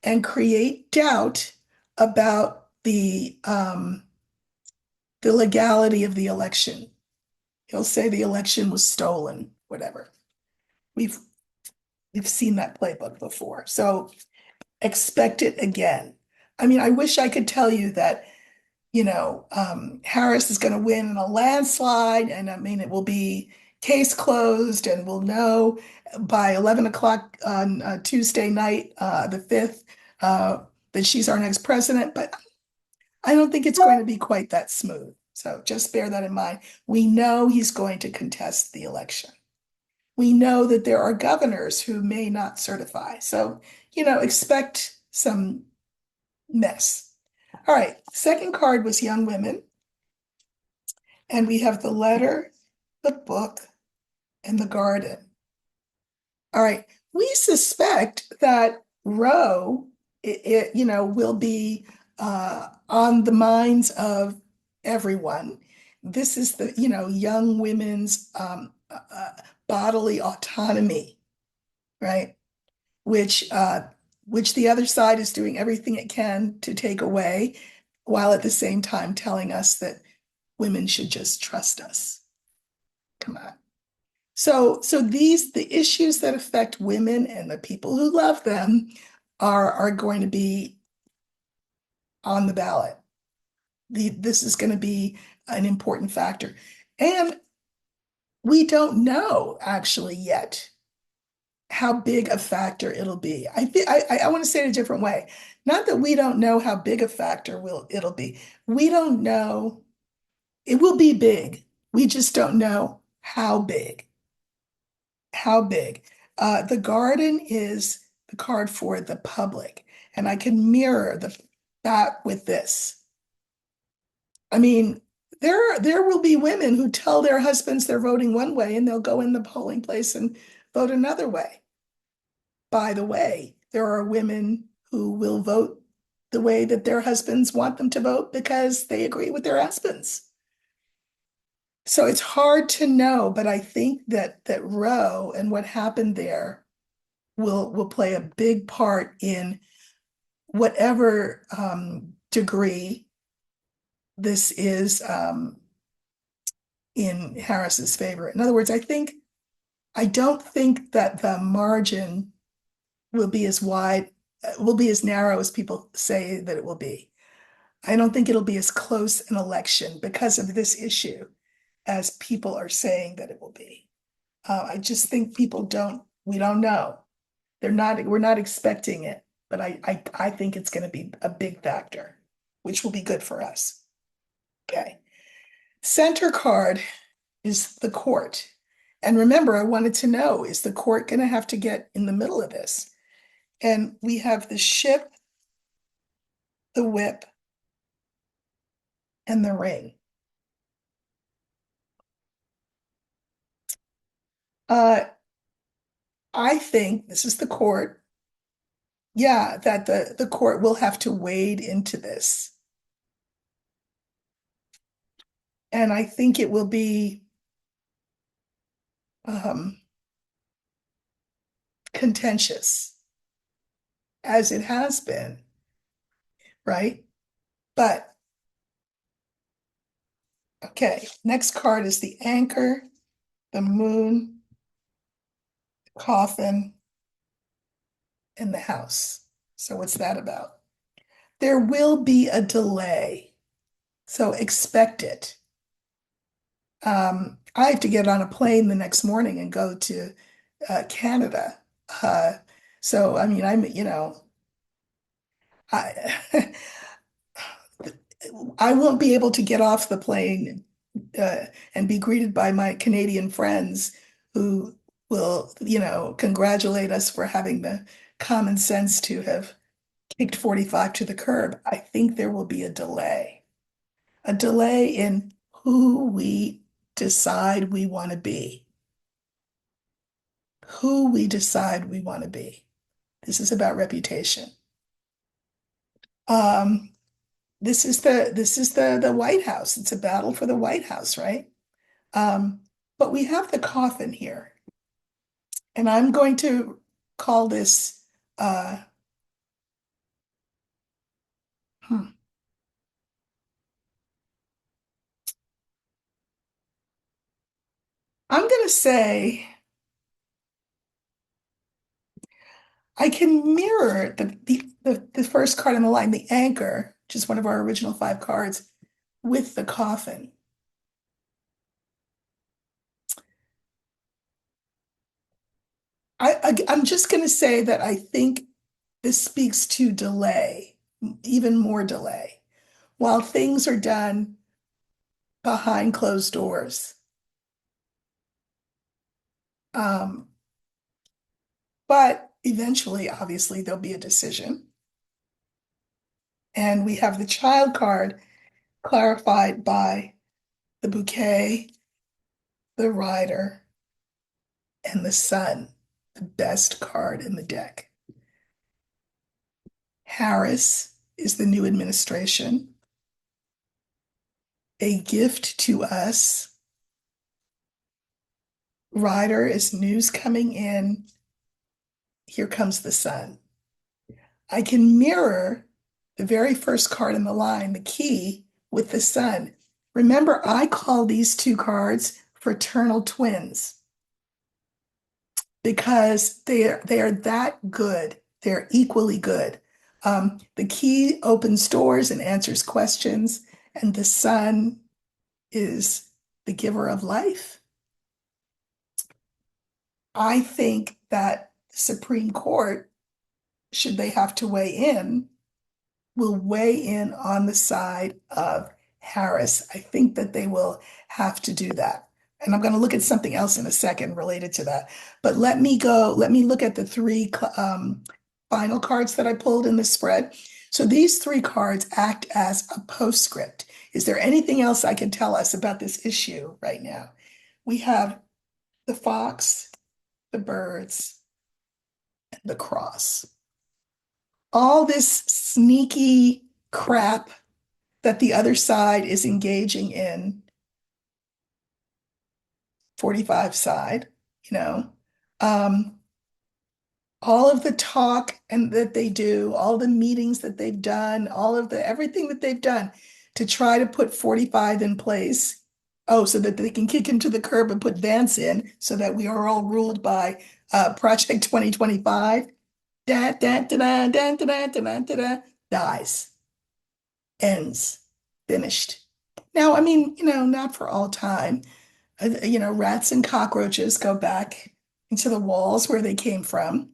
and create doubt about the legality of the election. He'll say the election was stolen, whatever. We've we've seen that playbook before. So expect it again. I mean, I wish I could tell you that, Harris is going to win in a landslide, and I mean, it will be case closed, and we'll know by 11 o'clock on Tuesday night, the 5th, that she's our next president. But I don't think it's going to be quite that smooth. So just bear that in mind. We know he's going to contest the election. We know that there are governors who may not certify. So, expect some mess. All right, second card was young women. And we have the letter, the book, and the garden. All right, we suspect that Roe, will be on the minds of everyone. This is the, young women's bodily autonomy, right? Which the other side is doing everything it can to take away, while at the same time telling us that women should just trust us. Come on. So the issues that affect women and the people who love them are going to be on the ballot. This is going to be an important factor. And we don't know actually yet how big a factor it'll be. I want to say it a different way. Not that we don't know how big a factor it'll be. We don't know. It will be big. We just don't know how big. How big? The garden is the card for the public, and I can mirror that with this. I mean, there will be women who tell their husbands they're voting one way and they'll go in the polling place and vote another way. By the way, there are women who will vote the way that their husbands want them to vote because they agree with their husbands. So it's hard to know, but I think that Roe and what happened there will play a big part in whatever degree this is in Harris's favor. In other words, I don't think that the margin will be as wide, will be as narrow as people say that it will be. I don't think it'll be as close an election because of this issue as people are saying that it will be. I just think we don't know. We're not expecting it, but I think it's going to be a big factor, which will be good for us. Okay. Center card is the court. And remember, I wanted to know, is the court going to have to get in the middle of this? And we have the ship, the whip, and the ring. Uh, I think this is the court. Yeah, that the court will have to wade into this. And I think it will be um, contentious, as it has been, right? But okay, next card is the anchor, the moon, the coffin, and the house. So what's that about? There will be a delay, so expect it. I have to get on a plane the next morning and go to Canada. Uh, so I mean, I I won't be able to get off the plane and be greeted by my Canadian friends who will, congratulate us for having the common sense to have kicked 45 to the curb. I think there will be a delay in who we decide we want to be, who we decide we want to be. This is about reputation. Um, this is the White House. It's a battle for the White House, right? Um, but we have the coffin here, and I'm going to call this uh, hmm, I'm going to say I can mirror the first card in the line, the anchor, which is one of our original five cards, with the coffin. I'm just going to say that I think this speaks to delay, even more delay, while things are done behind closed doors. Um, but eventually, obviously, there'll be a decision. And we have the child card clarified by the bouquet, the rider, and the sun, the best card in the deck. Harris is the new administration, a gift to us. Rider is news coming in. Here comes the sun. I can mirror the very first card in the line, the key, with the sun. Remember, I call these two cards fraternal twins because they are that good. They're equally good. The key opens doors and answers questions, and the sun is the giver of life. I think that the Supreme Court, should they have to weigh in, will weigh in on the side of Harris. I think that they will have to do that. And I'm going to look at something else in a second related to that. But let me look at the three final cards that I pulled in the spread. So these three cards act as a postscript. Is there anything else I can tell us about this issue right now? We have the fox, the birds, and the cross. All this sneaky crap that the other side is engaging in, 45 side, you know. Um, all of the talk and that they do, all the meetings that they've done, all of the everything that they've done to try to put 45 in place. Oh, so that they can kick him to the curb and put Vance in so that we are all ruled by Project 2025. Da, da, da, da, da, da, da, da, da, da, dies, ends, finished. Now, I mean, not for all time. Rats and cockroaches go back into the walls where they came from.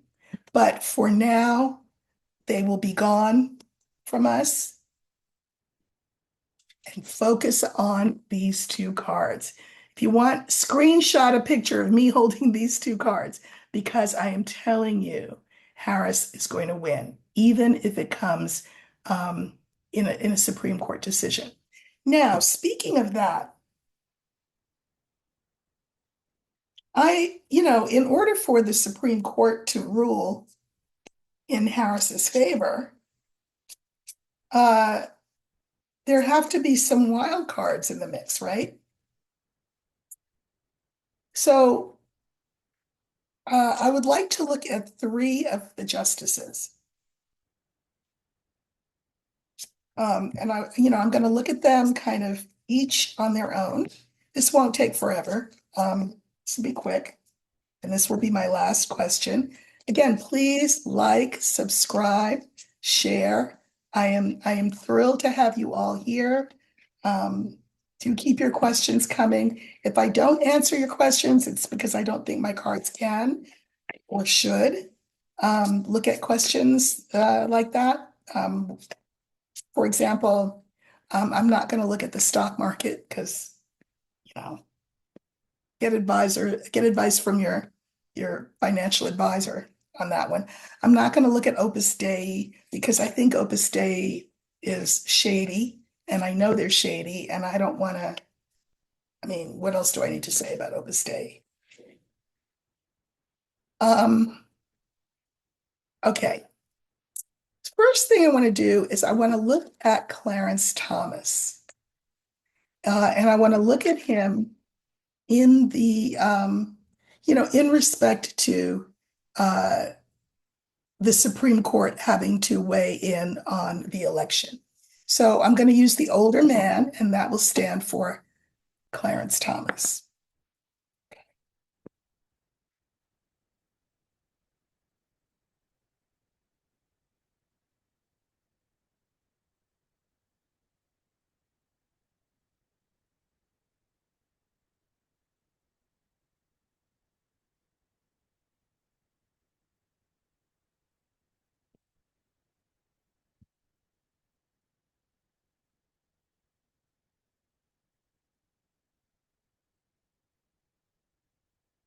But for now, they will be gone from us and focus on these two cards. If you want, screenshot a picture of me holding these two cards because I am telling you, Harris is going to win, even if it comes in a Supreme Court decision. Now, speaking of that, in order for the Supreme Court to rule in Harris's favor, uh, there have to be some wild cards in the mix, right? So I would like to look at three of the justices. And I'm going to look at them kind of each on their own. This won't take forever. This will be quick. And this will be my last question. Again, please like, subscribe, share. I am thrilled to have you all here. Do keep your questions coming. If I don't answer your questions, it's because I don't think my cards can or should look at questions like that. For example, I'm not going to look at the stock market because, you know, get advice from your financial advisor on that one. I'm not going to look at Opus Dei because I think Opus Dei is shady and I know they're shady and I don't want to. I mean, what else do I need to say about Opus Dei? Um, okay. First thing I want to do is I want to look at Clarence Thomas. And I want to look at him in in respect to uh, the Supreme Court having to weigh in on the election. So I'm going to use the older man, and that will stand for Clarence Thomas.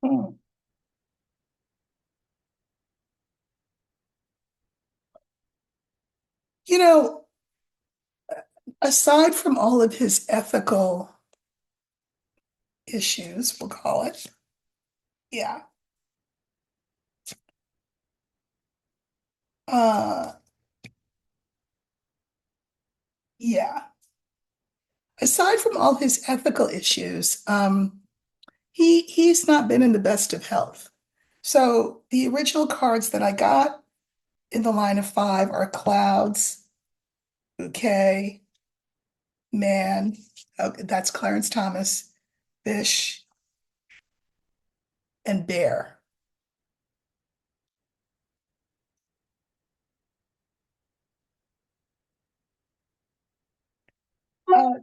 Hmm. You know, aside from all of his ethical issues, we'll call it, yeah. Uh, yeah. Aside from all his ethical issues, he's not been in the best of health. So the original cards that I got in the line of five are clouds, bouquet, man. Okay, that's Clarence Thomas, fish, and bear.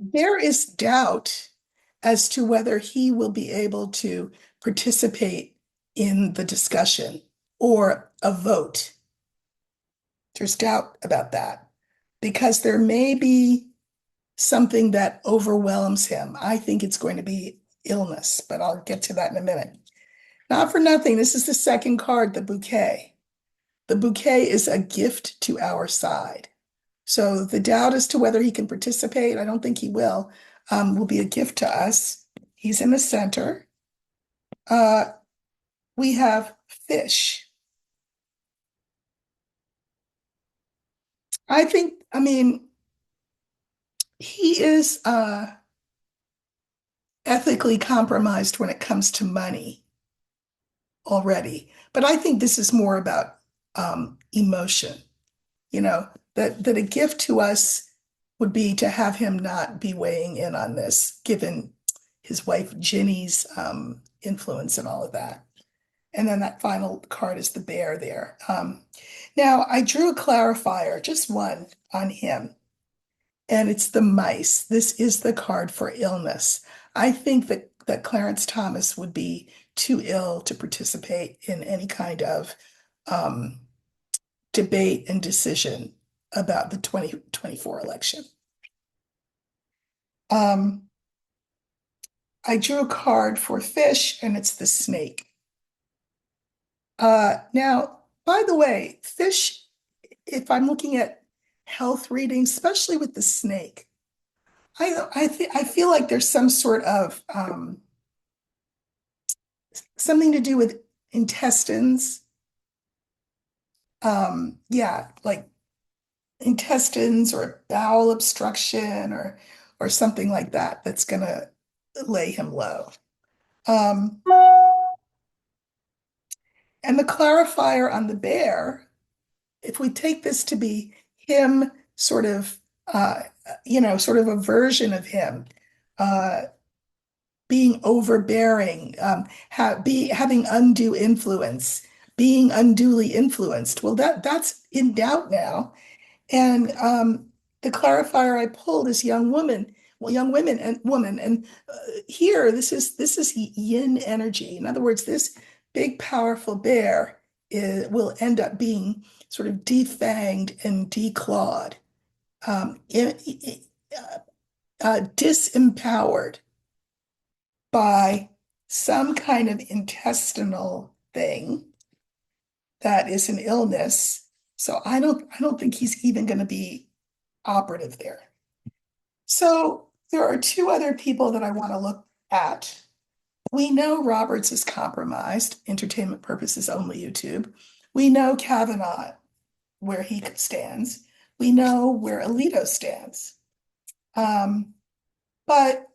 There is doubt as to whether he will be able to participate in the discussion or a vote. There's doubt about that because there may be something that overwhelms him. I think it's going to be illness, but I'll get to that in a minute. Not for nothing, this is the second card, the bouquet. The bouquet is a gift to our side. So the doubt as to whether he can participate, I don't think he will be a gift to us. He's in the center. Uh, we have fish. I mean, he is ethically compromised when it comes to money already. But I think this is more about emotion, you know, that a gift to us would be to have him not be weighing in on this, given his wife Ginny's influence and all of that. And then that final card is the bear there. Now, I drew a clarifier, just one on him, and it's the mice. This is the card for illness. I think that Clarence Thomas would be too ill to participate in any kind of um, debate and decision about the 2024 election. Um, I drew a card for fish, and it's the snake. Now, by the way, fish, if I'm looking at health readings, especially with the snake, I feel like there's some sort of something to do with intestines. Yeah, like intestines or bowel obstruction or something like that that's gonna lay him low. Um, and the clarifier on the bear, if we take this to be him sort of sort of a version of him uh being overbearing, having undue influence, being unduly influenced. Well, that's in doubt now. And the clarifier I pulled is young woman, well, young women and woman. And here, this is yin energy. In other words, this big, powerful bear will end up being sort of defanged and declawed, disempowered by some kind of intestinal thing that is an illness. So I don't think he's even going to be operative there. So there are two other people that I want to look at. We know Roberts is compromised, entertainment purposes only YouTube. We know Kavanaugh, where he stands. We know where Alito stands. But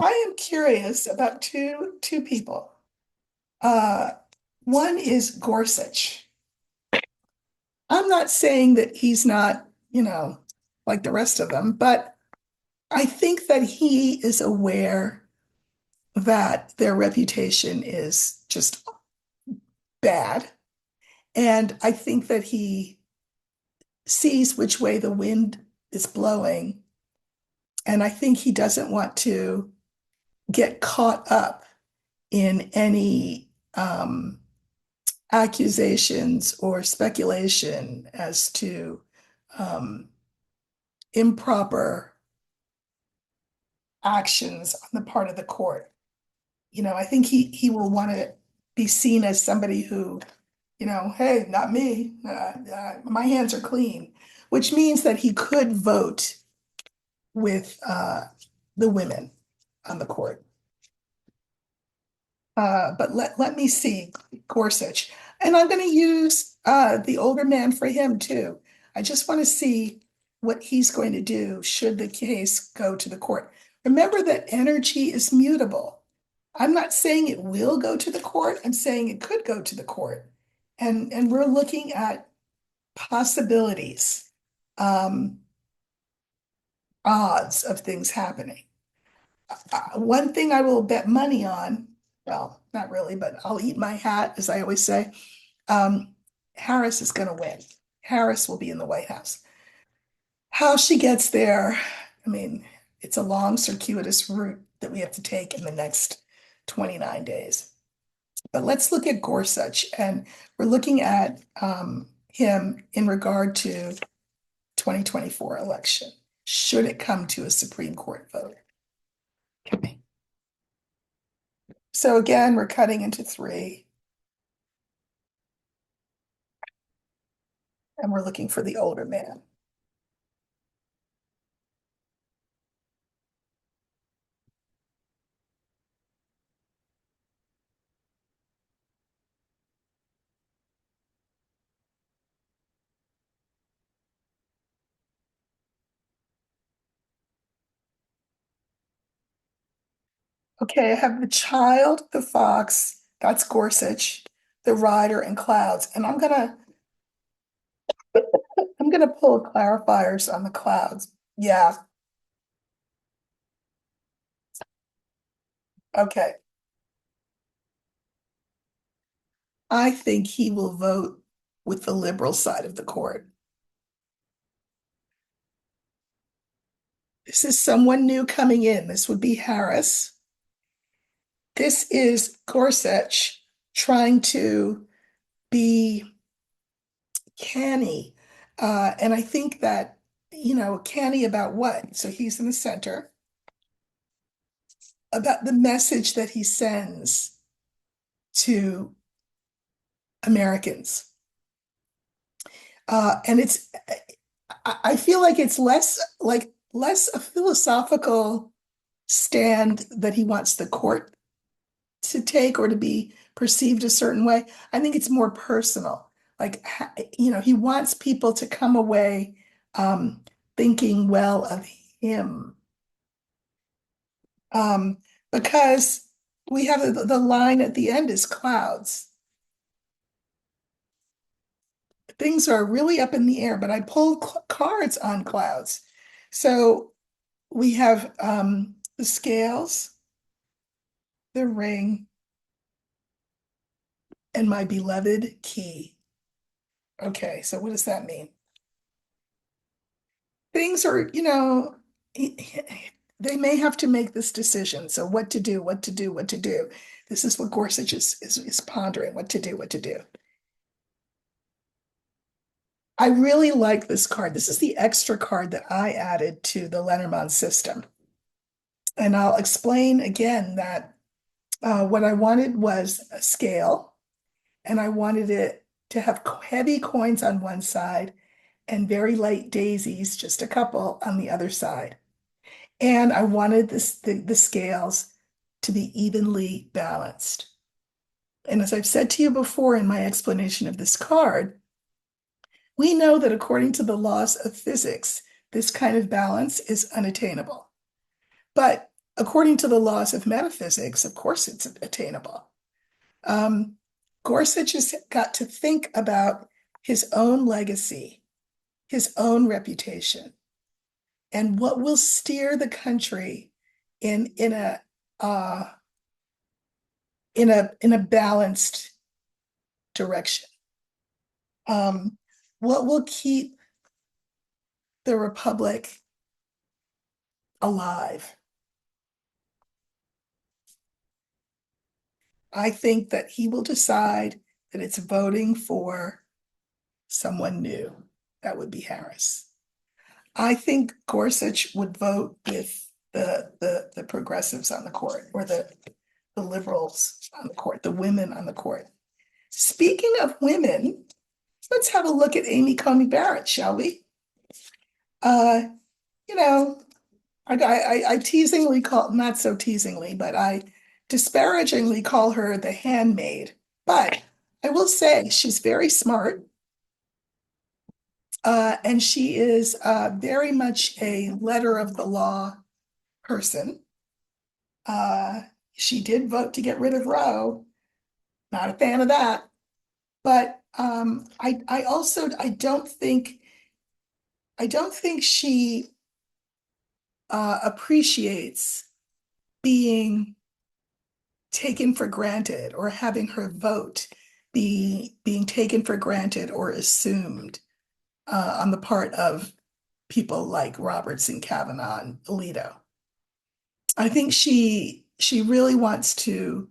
I am curious about two people. Uh, One is Gorsuch. I'm not saying that he's not, like the rest of them, but I think that he is aware that their reputation is just bad. And I think that he sees which way the wind is blowing. And I think he doesn't want to get caught up in any accusations or speculation as to um, improper actions on the part of the court. I think he will want to be seen as somebody who, hey, not me. My hands are clean, which means that he could vote with the women on the court. But let me see Gorsuch. And I'm going to use the older man for him too. I just want to see what he's going to do should the case go to the court. Remember that energy is mutable. I'm not saying it will go to the court. I'm saying it could go to the court. And we're looking at possibilities, um, odds of things happening. One thing I will bet money on, well, not really, but I'll eat my hat, as I always say. Harris is going to win. Harris will be in the White House. How she gets there, I mean, it's a long, circuitous route that we have to take in the next 29 days. But let's look at Gorsuch, and we're looking at him in regard to 2024 election, should it come to a Supreme Court vote. Okay. So again, we're cutting into three, and we're looking for the older man. Okay, I have the child, the fox, that's Gorsuch, the rider, and clouds. And I'm gonna pull clarifiers on the clouds. Yeah, okay. I think he will vote with the liberal side of the court. This is someone new coming in. This would be Harris. This is Gorsuch trying to be canny. And I think that, canny about what? So he's in the center, about the message that he sends to Americans. And I feel like it's less a philosophical stand that he wants the court to take or to be perceived a certain way. I think it's more personal. Like, he wants people to come away thinking well of him. Um, because we have the line at the end is clouds. Things are really up in the air, but I pulled cards on clouds. So we have the scales, the ring, and my beloved key. Okay, so what does that mean? Things are, they may have to make this decision. So what to do, what to do, what to do. This is what Gorsuch is pondering, what to do, what to do. I really like this card. This is the extra card that I added to the Lenormand system. And I'll explain again that what I wanted was a scale, and I wanted it to have heavy coins on one side and very light daisies, just a couple on the other side. And I wanted the scales to be evenly balanced. And as I've said to you before in my explanation of this card, we know that according to the laws of physics, this kind of balance is unattainable. But according to the laws of metaphysics, of course it's attainable. Um, Gorsuch has got to think about his own legacy, his own reputation, and what will steer the country in a in a balanced direction. Um, what will keep the republic alive? I think that he will decide that it's voting for someone new. That would be Harris. I think Gorsuch would vote with the progressives on the court, or the liberals on the court, the women on the court. Speaking of women, let's have a look at Amy Coney-Barrett, shall we? Uh, you know, I teasingly call, not so teasingly, but I disparagingly call her the handmaid. But I will say she's very smart. And she is very much a letter of the law person. Uh, she did vote to get rid of Roe. Not a fan of that. But I also I don't think she appreciates being taken for granted, or having her vote being taken for granted or assumed on the part of people like Roberts and Kavanaugh and Alito. I think she really wants to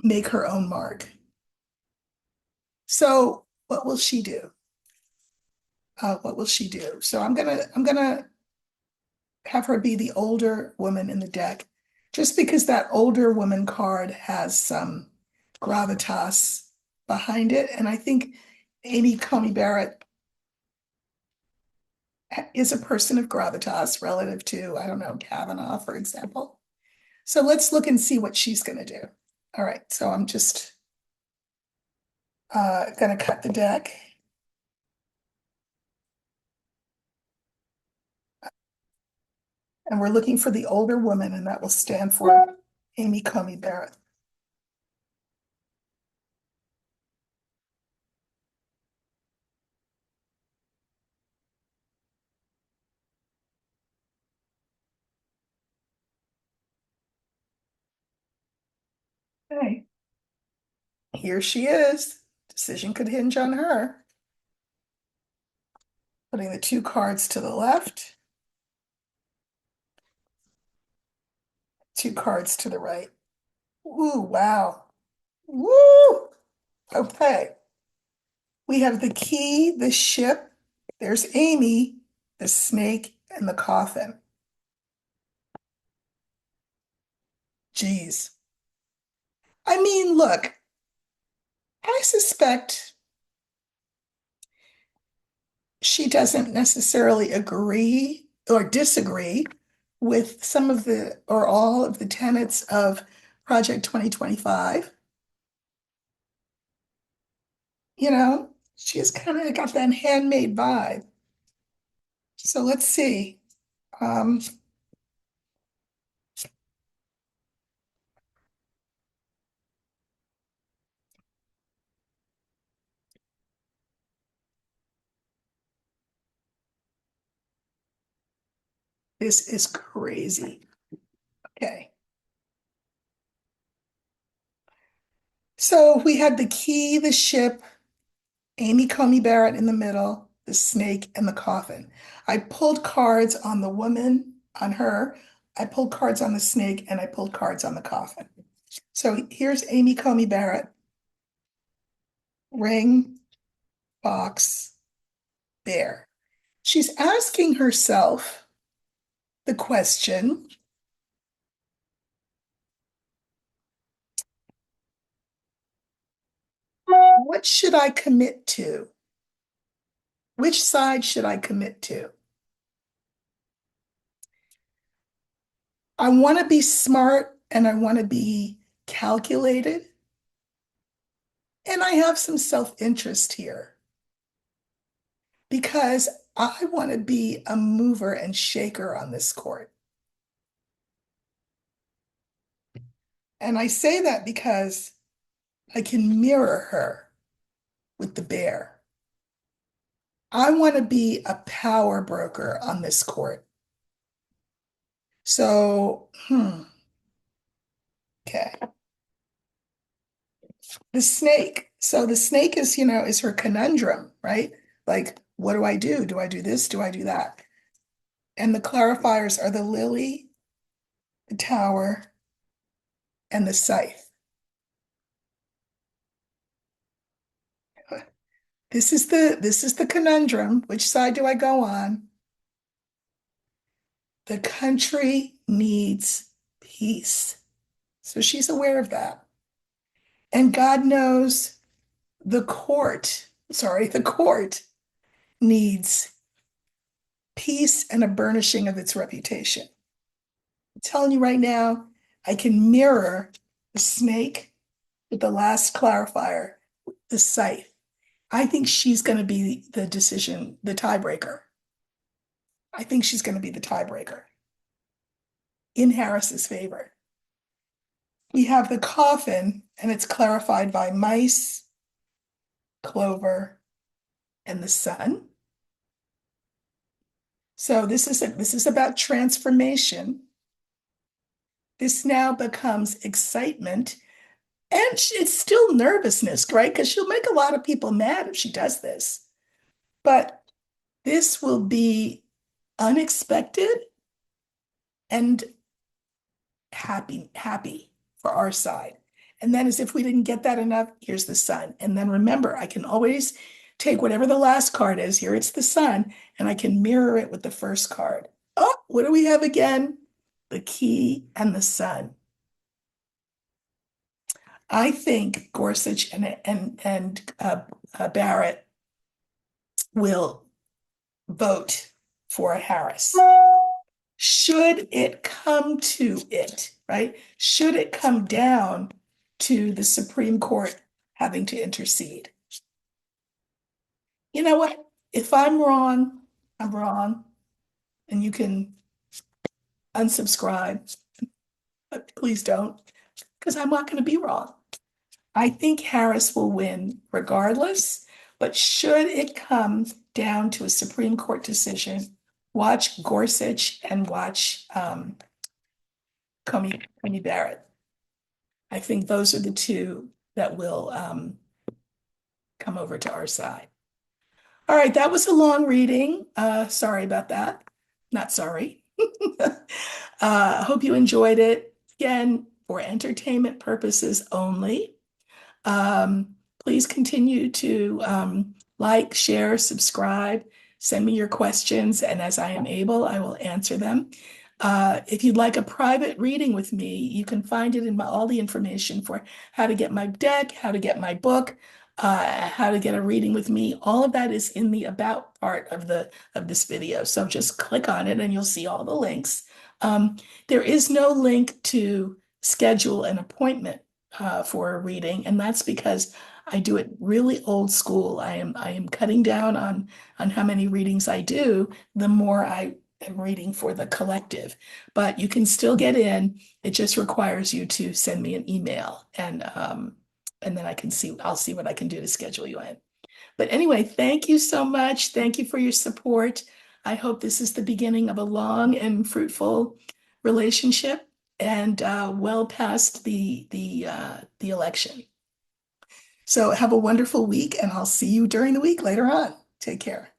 make her own mark. So what will she do? What will she do? So I'm gonna have her be the older woman in the deck. just because that older woman card has some gravitas behind it. And I think Amy Coney Barrett is a person of gravitas relative to, I don't know, Kavanaugh, for example. So let's look and see what she's going to do. All right, so I'm just going to cut the deck. And we're looking for the older woman, and that will stand for Amy Coney Barrett. Okay, here she is. Decision could hinge on her. Putting the two cards to the left, two cards to the right. Ooh, wow. Woo! Okay. We have the key, the ship. There's Amy, the snake, and the coffin. Geez. I mean, look, I suspect she doesn't necessarily agree or disagree with some of the or all of the tenets of Project 2025. You know, she's kind of got that handmade vibe. So let's see. Um, this is crazy. Okay. So we had the key, the ship, Amy Coney Barrett in the middle, the snake, and the coffin. I pulled cards on the woman, on her. I pulled cards on the snake, and I pulled cards on the coffin. So here's Amy Coney Barrett. Ring, box, bear. She's asking herself the question, what should I commit to? Which side should I commit to? I want to be smart and I want to be calculated. And I have some self-interest here because I want to be a mover and shaker on this court. And I say that because I can mirror her with the bear. I want to be a power broker on this court. So, okay. The snake. So the snake is, is her conundrum, right? Like, what do I do? Do I do this? Do I do that? And the clarifiers are the lily, the tower, and the scythe. This is the conundrum. Which side do I go on? The country needs peace. So she's aware of that. And God knows the court needs peace and a burnishing of its reputation. I'm telling you right now, I can mirror the snake with the last clarifier, the scythe. I think she's going to be the decision, the tiebreaker. I think she's going to be the tiebreaker in Harris's favor. We have the coffin, and it's clarified by mice, clover, and the sun. So this is about transformation. This now becomes excitement, and it's still nervousness, right? Because she'll make a lot of people mad if she does this. But this will be unexpected and happy for our side. And then as if we didn't get that enough, here's the sun. And then remember, I can always take whatever the last card is. Here it's the sun, and I can mirror it with the first card. Oh, what do we have again? the key and the sun. I think Gorsuch and Barrett will vote for Harris. Should it come to it, right? Should it come down to the Supreme Court having to intercede? You know what? If I'm wrong, I'm wrong, and you can unsubscribe, but please don't, because I'm not going to be wrong. I think Harris will win regardless, but should it come down to a Supreme Court decision, watch Gorsuch and watch Comey-Barrett. I think those are the two that will come over to our side. All right, that was a long reading. Sorry about that. Not sorry. Hope you enjoyed it. Again, for entertainment purposes only. Please continue to like, share, subscribe, send me your questions, and as I am able, I will answer them. If you'd like a private reading with me, you can find it in all the information for how to get my deck, how to get my book, how to get a reading with me. All of that is in the about part of this video. So just click on it and you'll see all the links. There is no link to schedule an appointment for a reading, and that's because I do it really old school. I am cutting down on how many readings I do, the more I am reading for the collective. But you can still get in. It just requires you to send me an email, and then I'll see what I can do to schedule you in. But anyway, thank you so much. Thank you for your support. I hope this is the beginning of a long and fruitful relationship, and well past the election. So have a wonderful week, and I'll see you during the week later on. Take care.